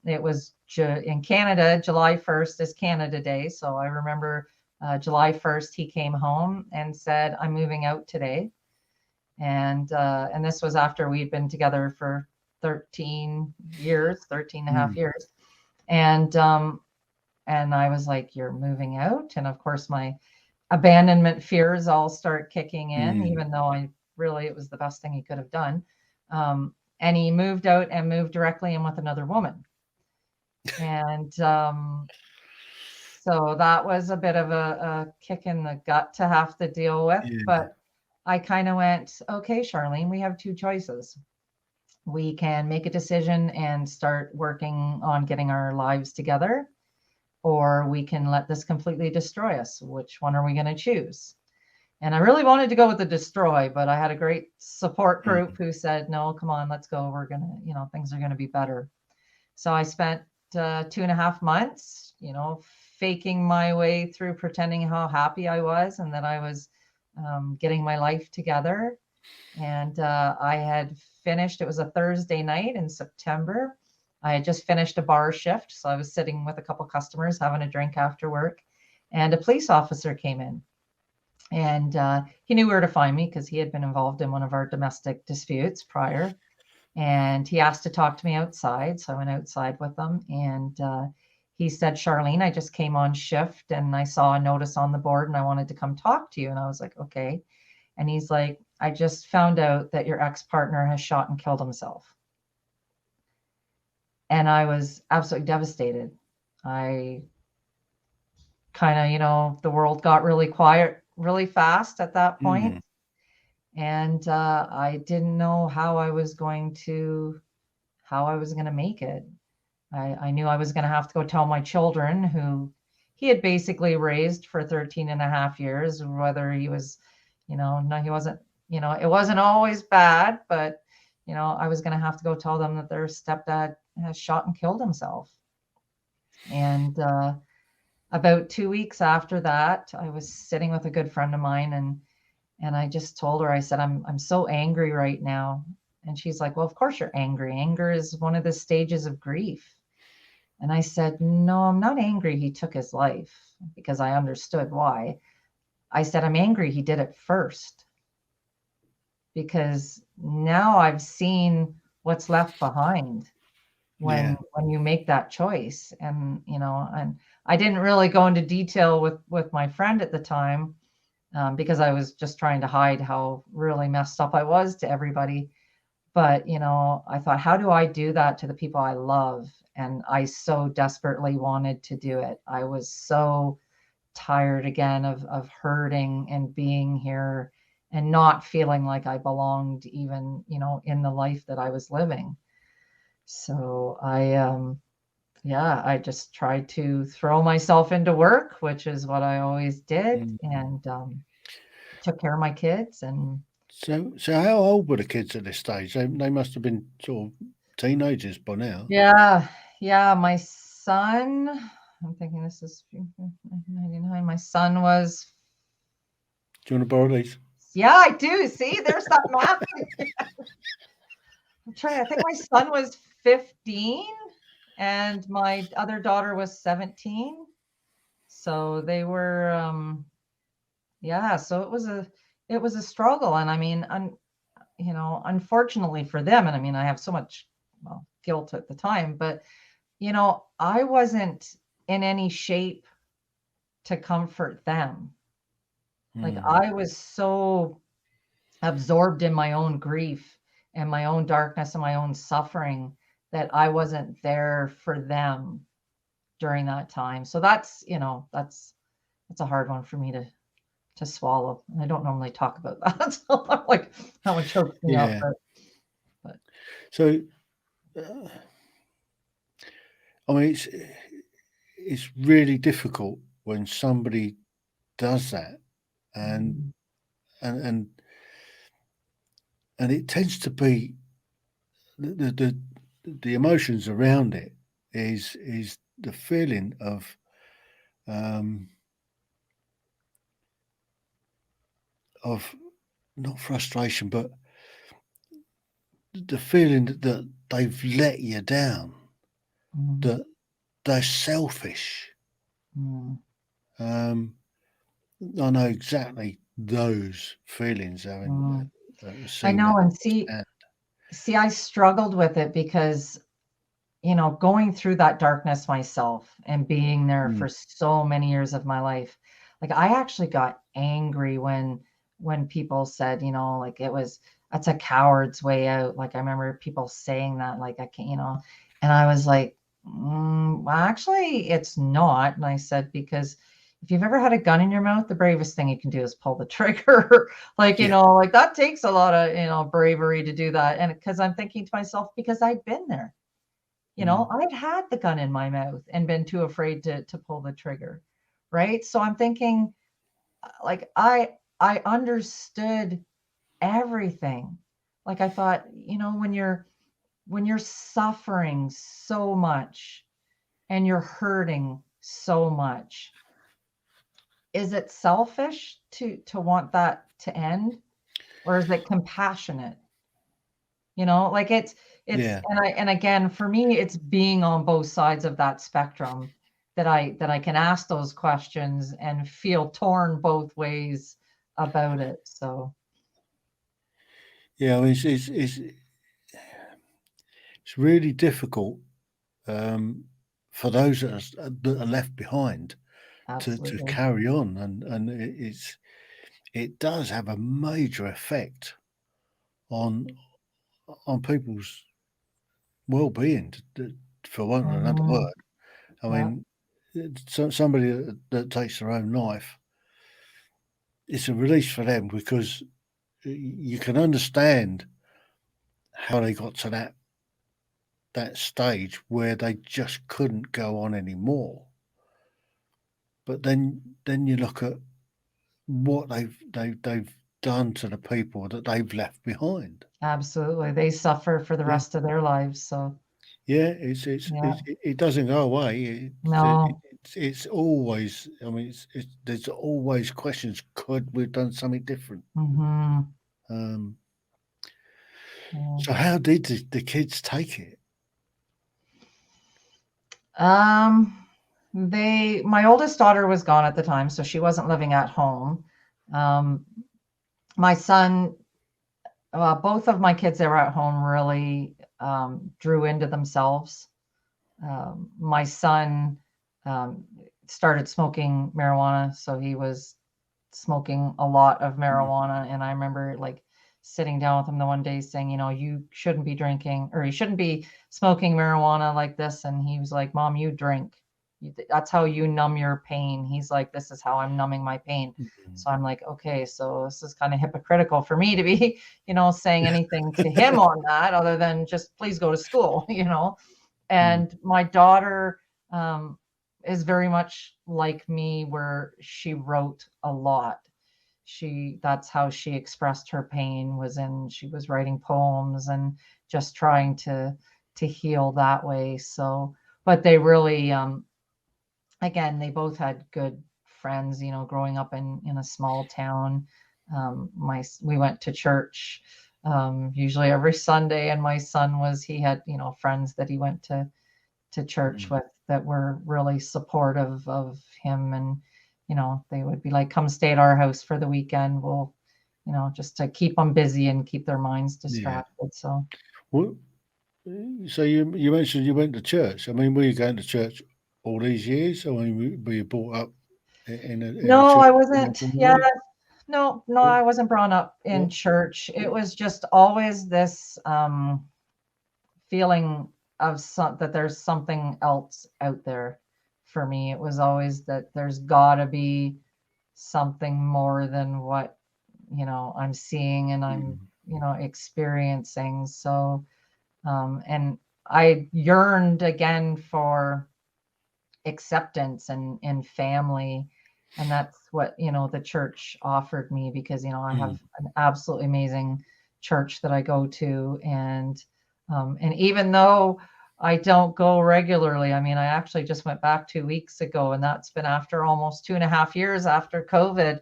C: it was in Canada, July 1st is Canada Day. So I remember July 1st, he came home and said, "I'm moving out today." And this was after we'd been together for 13 and a half years. And I was like, "You're moving out?" And of course, my abandonment fears all start kicking in, even though it was the best thing he could have done. And he moved out and moved directly in with another woman. And so that was a bit of a kick in the gut to have to deal with. But I kind of went, "Okay, Charlene, we have two choices. We can make a decision and start working on getting our lives together, or we can let this completely destroy us. Which one are we going to choose?" And I really wanted to go with the destroy, but I had a great support group who said, "No, come on, let's go. We're going to, things are going to be better." So I spent 2.5 months, faking my way through, pretending how happy I was and that I was getting my life together. And I had finished, it was a Thursday night in September. I had just finished a bar shift. So I was sitting with a couple customers having a drink after work, and a police officer came in. And he knew where to find me because he had been involved in one of our domestic disputes prior. And he asked to talk to me outside. So I went outside with him. And he said, "Charlene, I just came on shift and I saw a notice on the board and I wanted to come talk to you." And I was like, "Okay." And he's like, "I just found out that your ex-partner has shot and killed himself." And I was absolutely devastated. I kind of, the world got really quiet really fast at that point. And I didn't know how I was going to make it. I knew I was going to have to go tell my children, who he had basically raised for 13 and a half years, whether he was, no, he wasn't, it wasn't always bad, but, I was going to have to go tell them that their stepdad has shot and killed himself. And about 2 weeks after that, I was sitting with a good friend of mine, and I just told her, I said, I'm so angry right now. And she's like, "Well, of course you're angry. Anger is one of the stages of grief." And I said, "No, I'm not angry he took his life," because I understood why. I said, "I'm angry he did it first, because now I've seen what's left behind when you make that choice." And, and I didn't really go into detail with my friend at the time, because I was just trying to hide how really messed up I was to everybody. But, I thought, how do I do that to the people I love? And I so desperately wanted to do it. I was so tired again of hurting and being here and not feeling like I belonged even, in the life that I was living. So yeah, I just tried to throw myself into work, which is what I always did,
B: Mm.
C: and took care of my kids. And
B: So how old were the kids at this stage? They must have been sort of teenagers by now.
C: yeah, my son, I'm thinking this is 1999. My son was,
B: Do you want to borrow these?
C: yeah, I do. See, there's that math. I'm trying. I think my son was 15 and my other daughter was 17. So they were, yeah. So it was a struggle, and I mean, unfortunately for them, and I mean, I have so much, well, guilt at the time, but I wasn't in any shape to comfort them. Like
B: Mm.
C: I was so absorbed in my own grief and my own darkness and my own suffering that I wasn't there for them during that time. So that's a hard one for me to swallow. And I don't normally talk about that. So I'm like, that one chokes me up.
B: Yeah.
C: But
B: So I mean, it's really difficult when somebody does that, and
C: mm,
B: and and and it tends to be the emotions around it is the feeling um, of not frustration, but the feeling that they've let you down,
C: mm,
B: that they're selfish.
C: mm,
B: Um, I know exactly those feelings, having
C: mm. I
B: seen
C: know.
B: that
C: And
B: firsthand.
C: see, I struggled with it because going through that darkness myself and being there
B: Mm,
C: for so many years of my life, like I actually got angry when people said, like that's a coward's way out. Like I remember people saying that, like I can't, and I was like, well, actually, it's not. And I said, because if you've ever had a gun in your mouth, the bravest thing you can do is pull the trigger. Like,
B: yeah.
C: like that takes a lot of, bravery to do that. And because I'm thinking to myself, because I've been there.
B: Mm,
C: I've had the gun in my mouth and been too afraid to pull the trigger. Right. So I'm thinking, like, I understood everything. Like I thought, when you're suffering so much and you're hurting so much, is it selfish to want that to end? Or is it compassionate? Like it's
B: yeah.
C: and again, for me, it's being on both sides of that spectrum that I can ask those questions and feel torn both ways about it. So
B: Yeah, I mean, it's really difficult for those that are left behind to
C: absolutely.
B: carry on, and it does have a major effect on people's well-being, for want of another
C: Hmm.
B: word. I
C: Yeah,
B: mean, somebody that takes their own life, it's a release for them because you can understand how they got to that stage where they just couldn't go on anymore. But then you look at what they've done to the people that they've left behind.
C: absolutely. They suffer for the
B: Yeah,
C: rest of their lives. So
B: yeah,
C: yeah,
B: it doesn't go away.
C: no.
B: It's always. I mean, there's always questions. Could we've done something different?
C: Hmm.
B: Um,
C: Yeah.
B: so how did the kids take it?
C: Um, my oldest daughter was gone at the time, so she wasn't living at home. Um, my son, both of my kids that were at home really drew into themselves. My son um, started smoking marijuana, so he was smoking a lot of
B: Mm,
C: marijuana. And I remember like sitting down with him the one day saying, you shouldn't be drinking or you shouldn't be smoking marijuana like this. And he was like, Mom, you drink. That's how you numb your pain. He's like, this is how I'm numbing my pain.
B: mm.
C: So I'm like, okay, so this is kind of hypocritical for me to be, saying anything to him on that other than just please go to school, And my daughter is very much like me, where she wrote a lot. That's how she expressed her pain, she was writing poems and just trying to heal that way. So, but they really, again, they both had good friends, growing up in a small town. We went to church usually every Sunday, and my son he had, friends that he went to church with that were really supportive of him. And, they would be like, come stay at our house for the weekend. We'll, just to keep them busy and keep their minds distracted. So,
B: well, so you mentioned you went to church. I mean, were you going to church all these years? I mean, were you brought up in a
C: no,
B: church?
C: I wasn't. Yeah, no, I wasn't brought up in church. It was just always this feeling of that there's something else out there for me. It was always that there's gotta be something more than what, I'm seeing and I'm, experiencing. So, and I yearned again for acceptance and family. And that's what, the church offered me, because, I have an absolutely amazing church that I go to. And even though I don't go regularly, I mean, I actually just went back 2 weeks ago, and that's been after almost 2.5 years after COVID.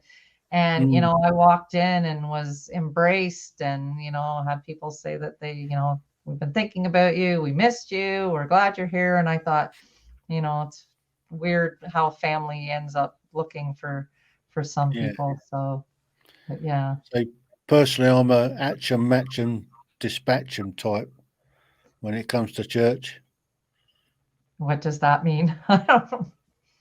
C: And, I walked in and was embraced, and, had people say that we've been thinking about you. We missed you. We're glad you're here. And I thought, it's weird how family ends up looking for some people. So, but yeah.
B: So personally, I'm a Atcham, Matcham, Dispatcham type when it comes to church.
C: What does that mean?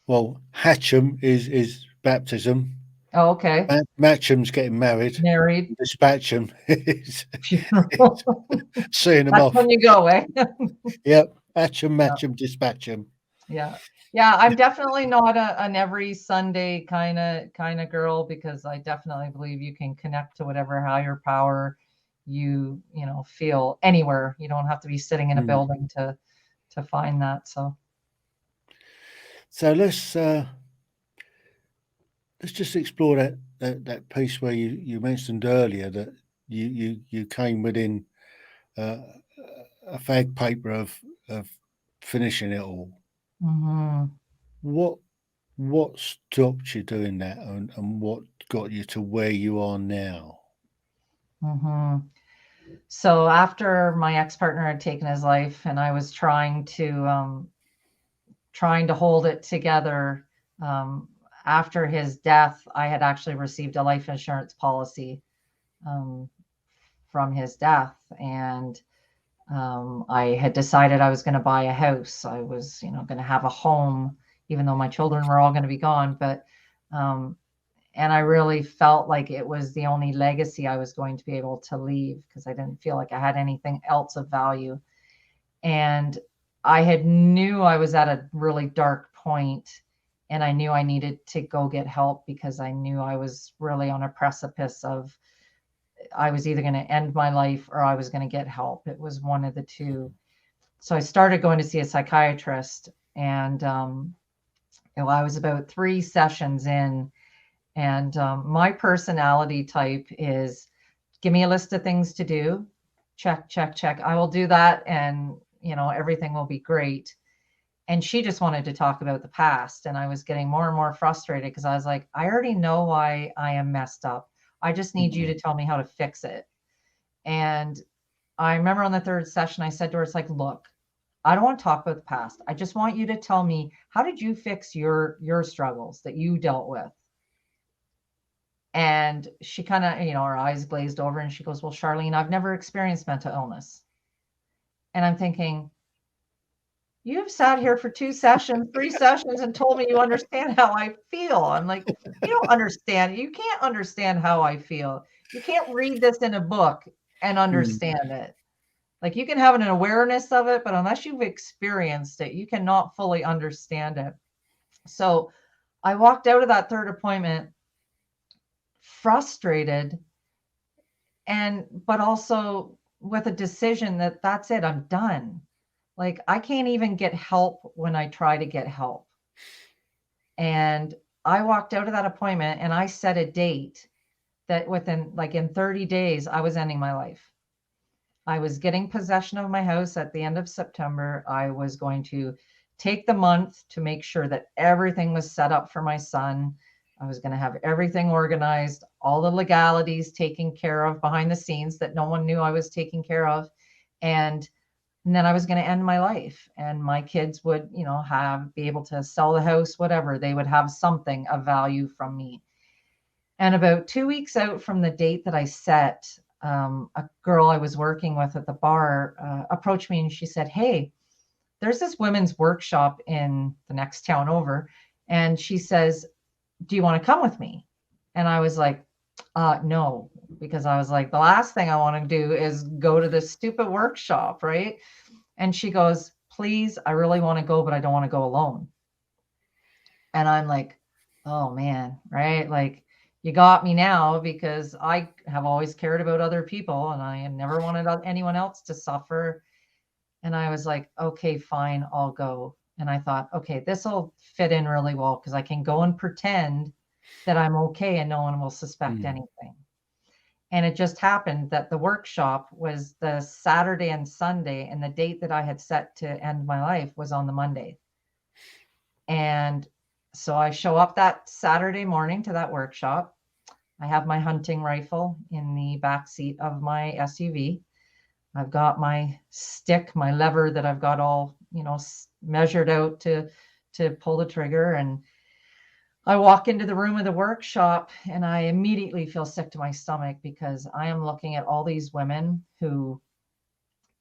B: Well, Hatcham is baptism.
C: Oh, okay.
B: Matcham's getting married.
C: Married.
B: Dispatcham is
C: Funeral.
B: seeing them
C: That's
B: off.
C: when you go, eh?
B: Yep. Atcham, Matcham, Dispatcham.
C: Yeah. Yeah, I'm definitely not an every Sunday kind of girl, because I definitely believe you can connect to whatever higher power you feel anywhere. You don't have to be sitting in a building to find that. So
B: let's just explore that piece where you mentioned earlier that you came within a fag paper of finishing it all. What stopped you doing that, and what got you to where you are now?
C: So after my ex-partner had taken his life, and I was trying to hold it together, after his death, I had actually received a life insurance policy from his death. And I had decided I was going to buy a house. I was, going to have a home, even though my children were all going to be gone. But, and I really felt like it was the only legacy I was going to be able to leave, because I didn't feel like I had anything else of value. And I knew I was at a really dark point, and I knew I needed to go get help, because I knew I was really on a precipice of, I was either going to end my life or I was going to get help. It was one of the two. So I started going to see a psychiatrist, and I was about 3 sessions in. And my personality type is, give me a list of things to do. Check, check, check. I will do that, and everything will be great. And she just wanted to talk about the past. And I was getting more and more frustrated, because I was like, I already know why I am messed up. I just need you to tell me how to fix it. And I remember on the 3rd session, I said to her, it's like, look, I don't want to talk about the past. I just want you to tell me, how did you fix your struggles that you dealt with? And she kind of, her eyes glazed over, and she goes, well, Charlene, I've never experienced mental illness. And I'm thinking, you've sat here for 2 sessions, 3 sessions, and told me you understand how I feel. I'm like, you don't understand. You can't understand how I feel. You can't read this in a book and understand it. Like, you can have an awareness of it, but unless you've experienced it, you cannot fully understand it. So I walked out of that 3rd appointment frustrated, but also with a decision that that's it, I'm done. Like, I can't even get help when I try to get help. And I walked out of that appointment and I set a date that within, like, in 30 days, I was ending my life. I was getting possession of my house at the end of September. I was going to take the month to make sure that everything was set up for my son. I was going to have everything organized, all the legalities taken care of behind the scenes that no one knew I was taking care of. And then I was going to end my life, and my kids would, be able to sell the house, whatever. They would have something of value from me. And about 2 weeks out from the date that I set, a girl I was working with at the bar approached me and she said, "Hey, there's this women's workshop in the next town over." And she says, "Do you want to come with me?" And I was like, no, because I was like, the last thing I want to do is go to this stupid workshop, right? And she goes, "Please, I really want to go, but I don't want to go alone." And I'm like, oh man, right? Like, you got me now, because I have always cared about other people and I never wanted anyone else to suffer. And I was like, okay, fine, I'll go. And I thought, okay, this will fit in really well because I can go and pretend that I'm okay and no one will suspect anything. And it just happened that the workshop was the Saturday and Sunday, and the date that I had set to end my life was on the Monday. And so I show up that Saturday morning to that workshop. I have my hunting rifle in the back seat of my SUV. I've got my stick, my lever that I've got all, measured out to pull the trigger. And I walk into the room of the workshop and I immediately feel sick to my stomach, because I am looking at all these women who,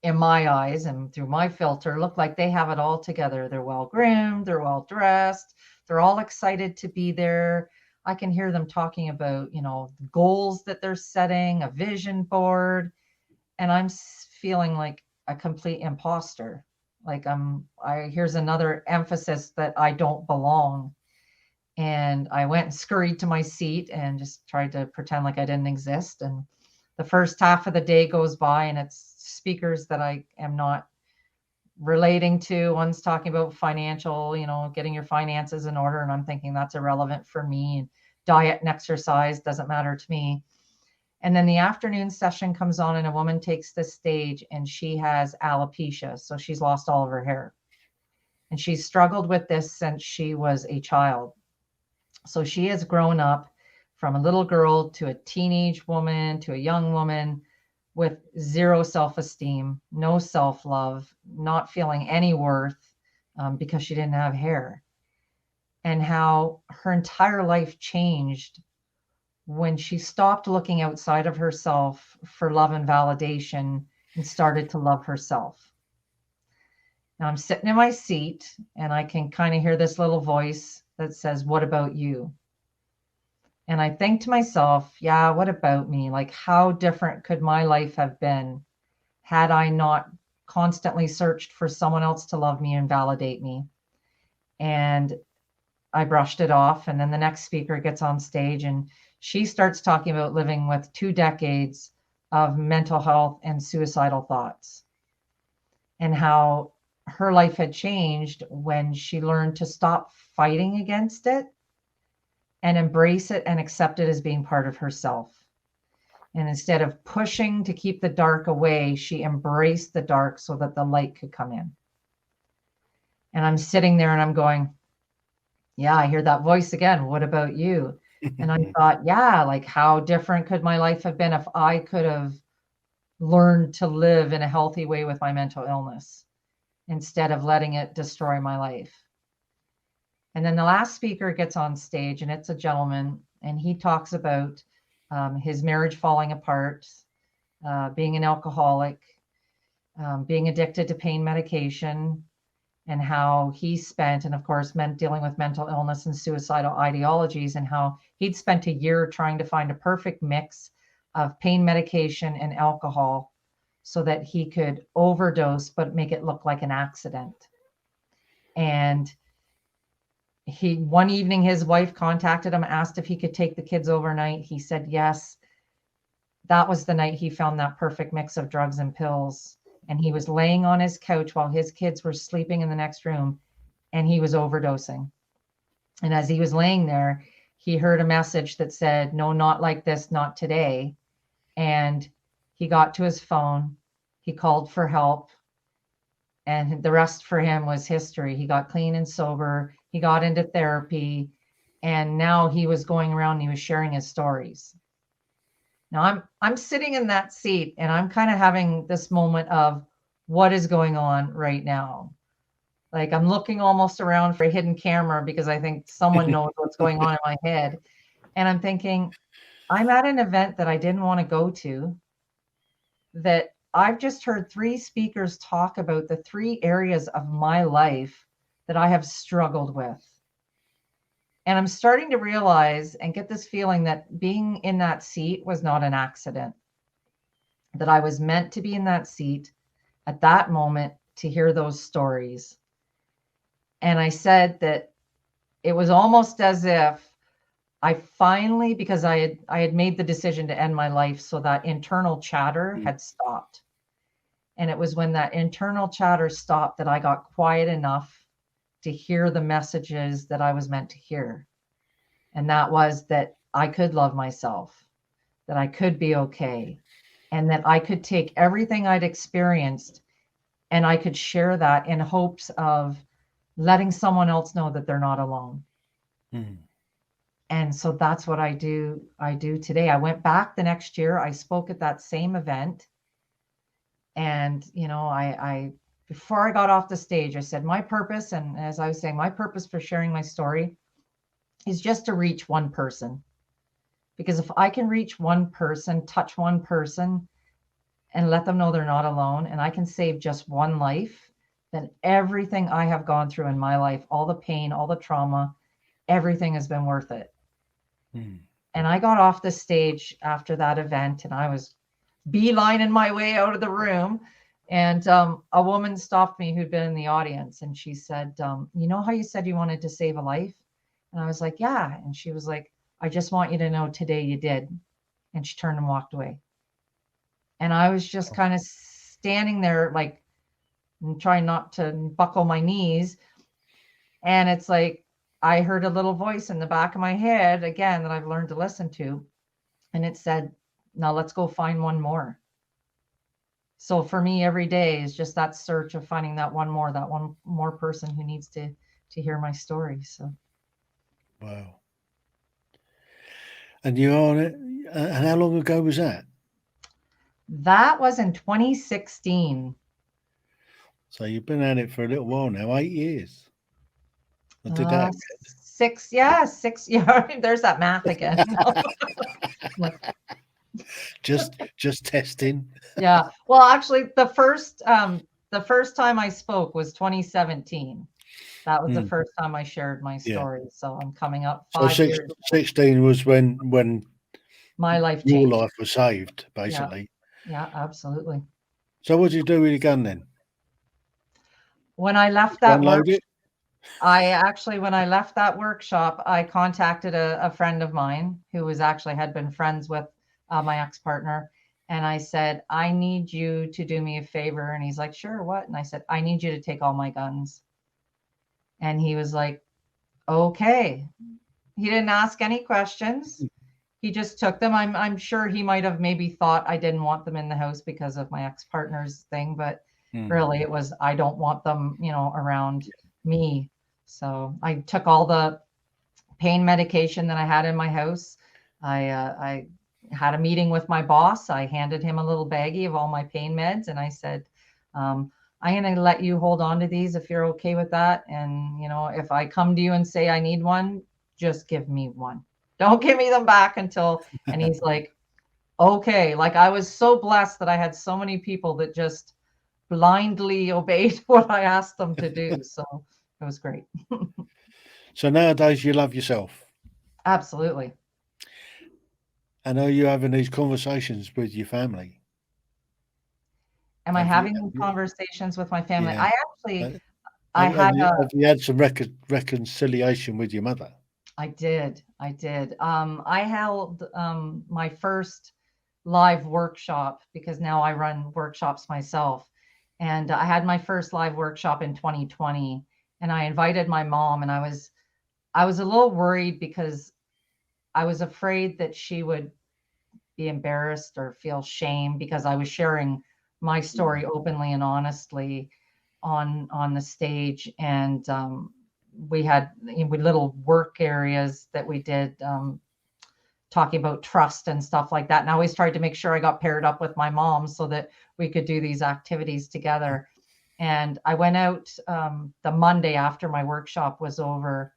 C: in my eyes and through my filter, look like they have it all together. They're well groomed, they're well dressed, they're all excited to be there. I can hear them talking about, goals that they're setting, a vision board. And I'm feeling like a complete imposter. Like here's another emphasis that I don't belong. And I went and scurried to my seat and just tried to pretend like I didn't exist. And the first half of the day goes by and it's speakers that I am not relating to. One's talking about financial, getting your finances in order. And I'm thinking that's irrelevant for me. And diet and exercise doesn't matter to me. And then the afternoon session comes on and a woman takes the stage and she has alopecia. So she's lost all of her hair. And she's struggled with this since she was a child. So she has grown up from a little girl to a teenage woman to a young woman with zero self-esteem, no self-love, not feeling any worth because she didn't have hair. And how her entire life changed when she stopped looking outside of herself for love and validation and started to love herself. Now I'm sitting in my seat and I can kind of hear this little voice that says, "What about you?" And I think to myself, yeah, what about me? Like, how different could my life have been had I not constantly searched for someone else to love me and validate me? And I brushed it off. And then the next speaker gets on stage and she starts talking about living with 2 decades of mental health and suicidal thoughts, and how her life had changed when she learned to stop fighting against it and embrace it and accept it as being part of herself. And instead of pushing to keep the dark away, she embraced the dark so that the light could come in. And I'm sitting there and I'm going, yeah, I hear that voice again. What about you? And I thought, yeah, like, how different could my life have been if I could have learned to live in a healthy way with my mental illness instead of letting it destroy my life. And then the last speaker gets on stage and it's a gentleman, and he talks about his marriage falling apart, being an alcoholic, being addicted to pain medication, and how he spent, and of course, dealing with mental illness and suicidal ideologies, and how he'd spent a year trying to find a perfect mix of pain medication and alcohol so that he could overdose, but make it look like an accident. And one evening, his wife contacted him, asked if he could take the kids overnight. He said yes. That was the night he found that perfect mix of drugs and pills. and he was laying on his couch while his kids were sleeping in the next room, and he was overdosing. And as he was laying there, he heard a message that said, "No, not like this, not today." And he got to his phone, he called for help, and the rest for him was history. He got clean and sober, he got into therapy, and now he was going around and he was sharing his stories. Now I'm sitting in that seat and I'm kind of having this moment of what is going on right now. Like I'm looking almost around for a hidden camera because I think someone knows what's going on in my head. And I'm thinking, I'm at an event that I didn't want to go to, that I've just heard 3 speakers talk about the 3 areas of my life that I have struggled with. And I'm starting to realize and get this feeling that being in that seat was not an accident, that I was meant to be in that seat at that moment to hear those stories. And I said that it was almost as if I finally, because I had made the decision to end my life, so that internal chatter had stopped. And it was when that internal chatter stopped that I got quiet enough to hear the messages that I was meant to hear. And that was that I could love myself, that I could be okay, and that I could take everything I'd experienced and I could share that in hopes of letting someone else know that they're not alone.
B: Mm.
C: And so that's what I do today. I went back the next year. I spoke at that same event. And, you know, I before I got off the stage, I said my purpose, and as I was saying, my purpose for sharing my story is just to reach one person. Because if I can reach one person, touch one person, and let them know they're not alone, and I can save just one life, then everything I have gone through in my life, all the pain, all the trauma, everything has been worth it.
B: Mm.
C: And I got off the stage after that event and I was beelining my way out of the room. And a woman stopped me who'd been in the audience and she said, you know how you said you wanted to save a life? And I was like, yeah. And she was like, I just want you to know today you did. And she turned and walked away. And I was just kind of standing there, like trying not to buckle my knees. And it's like, I heard a little voice in the back of my head again that I've learned to listen to. And it said, now let's go find one more. So for me, every day is just that search of finding that one more person who needs to hear my story. So.
B: Wow. And you're on it. And how long ago was that?
C: That was in 2016.
B: So you've been at it for a little while now, 8 years. I did that.
C: 6. Yeah, 6. Yeah, there's that math again.
B: just testing.
C: Yeah. Well, actually, the first time I spoke was 2017. That was the first time I shared my story. Yeah. So I'm coming up 5 years.
B: 16 was when
C: my life
B: your
C: changed.
B: life was saved, basically.
C: Yeah, absolutely.
B: So what did you do with your gun then?
C: When I left that workshop, when I left that workshop, I contacted a friend of mine who had been friends with my ex-partner. And I said, I need you to do me a favor. And he's like, sure, what? And I said, I need you to take all my guns. And he was like, okay. He didn't ask any questions. He just took them. I'm sure he might have maybe thought I didn't want them in the house because of my ex-partner's thing, but really it was, I don't want them, around me. So I took all the pain medication that I had in my house. I had a meeting with my boss. I handed him a little baggie of all my pain meds. And I said, I'm going to let you hold on to these if you're okay with that. And, if I come to you and say I need one, just give me one. Don't give me them back until, and he's like, okay. Like I was so blessed that I had so many people that just blindly obeyed what I asked them to do. So it was great.
B: So nowadays you love yourself.
C: Absolutely.
B: And are you having these conversations with your family?
C: Am I having conversations with my family?
B: Yeah.
C: Have
B: you had some reconciliation with your mother?
C: I did. I held my first live workshop because now I run workshops myself. And I had my first live workshop in 2020, and I invited my mom, and I was a little worried because I was afraid that she would be embarrassed or feel shame because I was sharing my story openly and honestly on the stage. And we had little work areas that we did, talking about trust and stuff like that. And I always tried to make sure I got paired up with my mom so that we could do these activities together. And I went out the Monday after my workshop was over,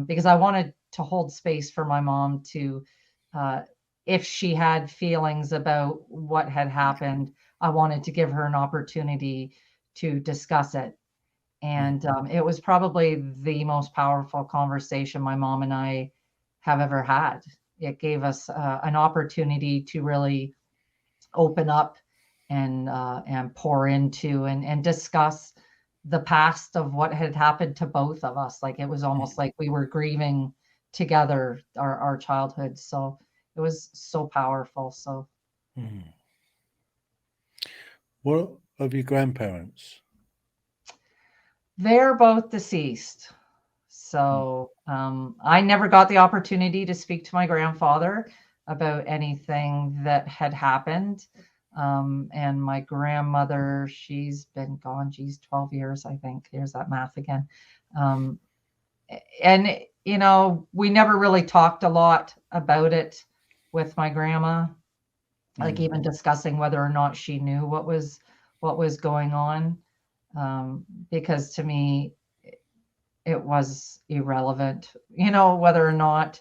C: because I wanted to hold space for my mom to, if she had feelings about what had happened, I wanted to give her an opportunity to discuss it. And it was probably the most powerful conversation my mom and I have ever had. It gave us an opportunity to really open up and pour into and discuss the past of what had happened to both of us. Like it was almost like we were grieving together our childhood. So it was so powerful. So
B: What of your grandparents?
C: they're both deceased. So I never got the opportunity to speak to my grandfather about anything that had happened. And my grandmother, she's been gone, 12 years, I think. Here's that math again. And, we never really talked a lot about it with my grandma, like even discussing whether or not she knew what was going on. Because to me, it was irrelevant, whether or not,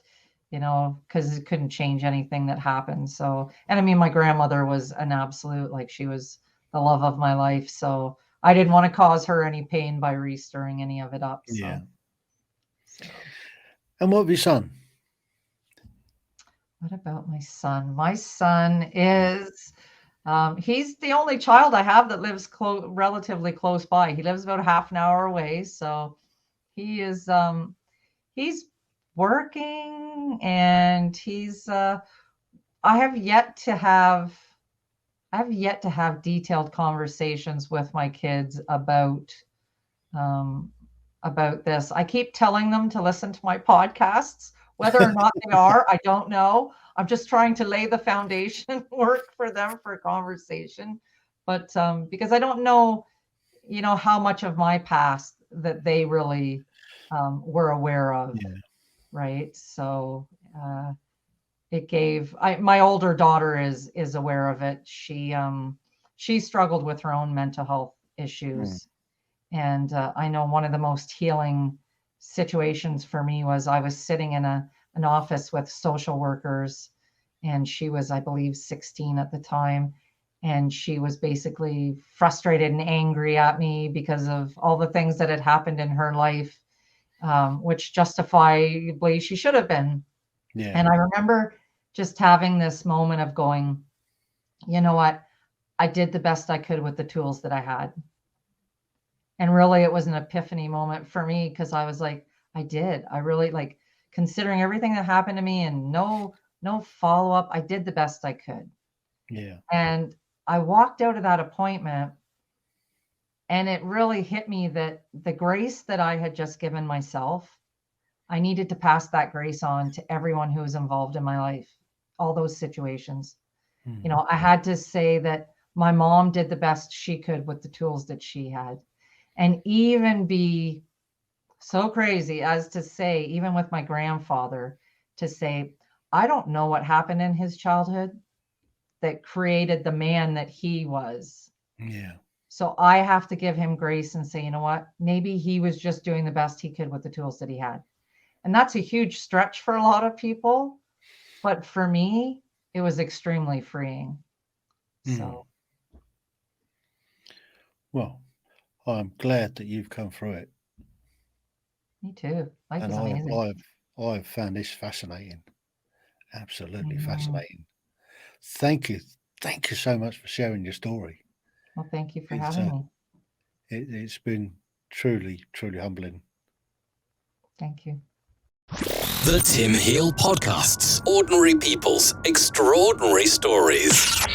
C: because it couldn't change anything that happened. So, and I mean, my grandmother was an absolute, like she was the love of my life. So I didn't want to cause her any pain by restirring any of it up. So.
B: Yeah. And what of your son?
C: What about my son? My son is, he's the only child I have that lives relatively close by. He lives about half an hour away. So he is, he's working, and he's, I have yet to have detailed conversations with my kids about this. I keep telling them to listen to my podcasts. Whether or not they are, I don't know. I'm just trying to lay the foundation work for them for conversation. But because I don't know, how much of my past that they really were aware of. Yeah. Right. So it gave, my older daughter is aware of it. She struggled with her own mental health issues. And I know one of the most healing situations for me was I was sitting in an office with social workers, and she was, I believe, 16 at the time. And she was basically frustrated and angry at me because of all the things that had happened in her life, which justifiably she should have been. Yeah. And I remember just having this moment of going, you know what? I did the best I could with the tools that I had. And really, it was an epiphany moment for me, because I was like, I really, like, considering everything that happened to me and no follow-up, I did the best I could. Yeah. And I walked out of that appointment, and it really hit me that the grace that I had just given myself, I needed to pass that grace on to everyone who was involved in my life, all those situations. Mm-hmm. I had to say that my mom did the best she could with the tools that she had. And even be so crazy as to say, even with my grandfather, to say, I don't know what happened in his childhood that created the man that he was. Yeah. So I have to give him grace and say, you know what, maybe he was just doing the best he could with the tools that he had. And that's a huge stretch for a lot of people. But for me, it was extremely freeing. So.
B: Well, I'm glad that you've come through it.
C: Me too. Life is amazing.
B: I've found this fascinating. Absolutely fascinating. Thank you. Thank you so much for sharing your story.
C: Well, thank you for having me.
B: It's been truly, truly humbling.
C: Thank you.
A: The Tim Heale Podcasts. Ordinary people's extraordinary stories.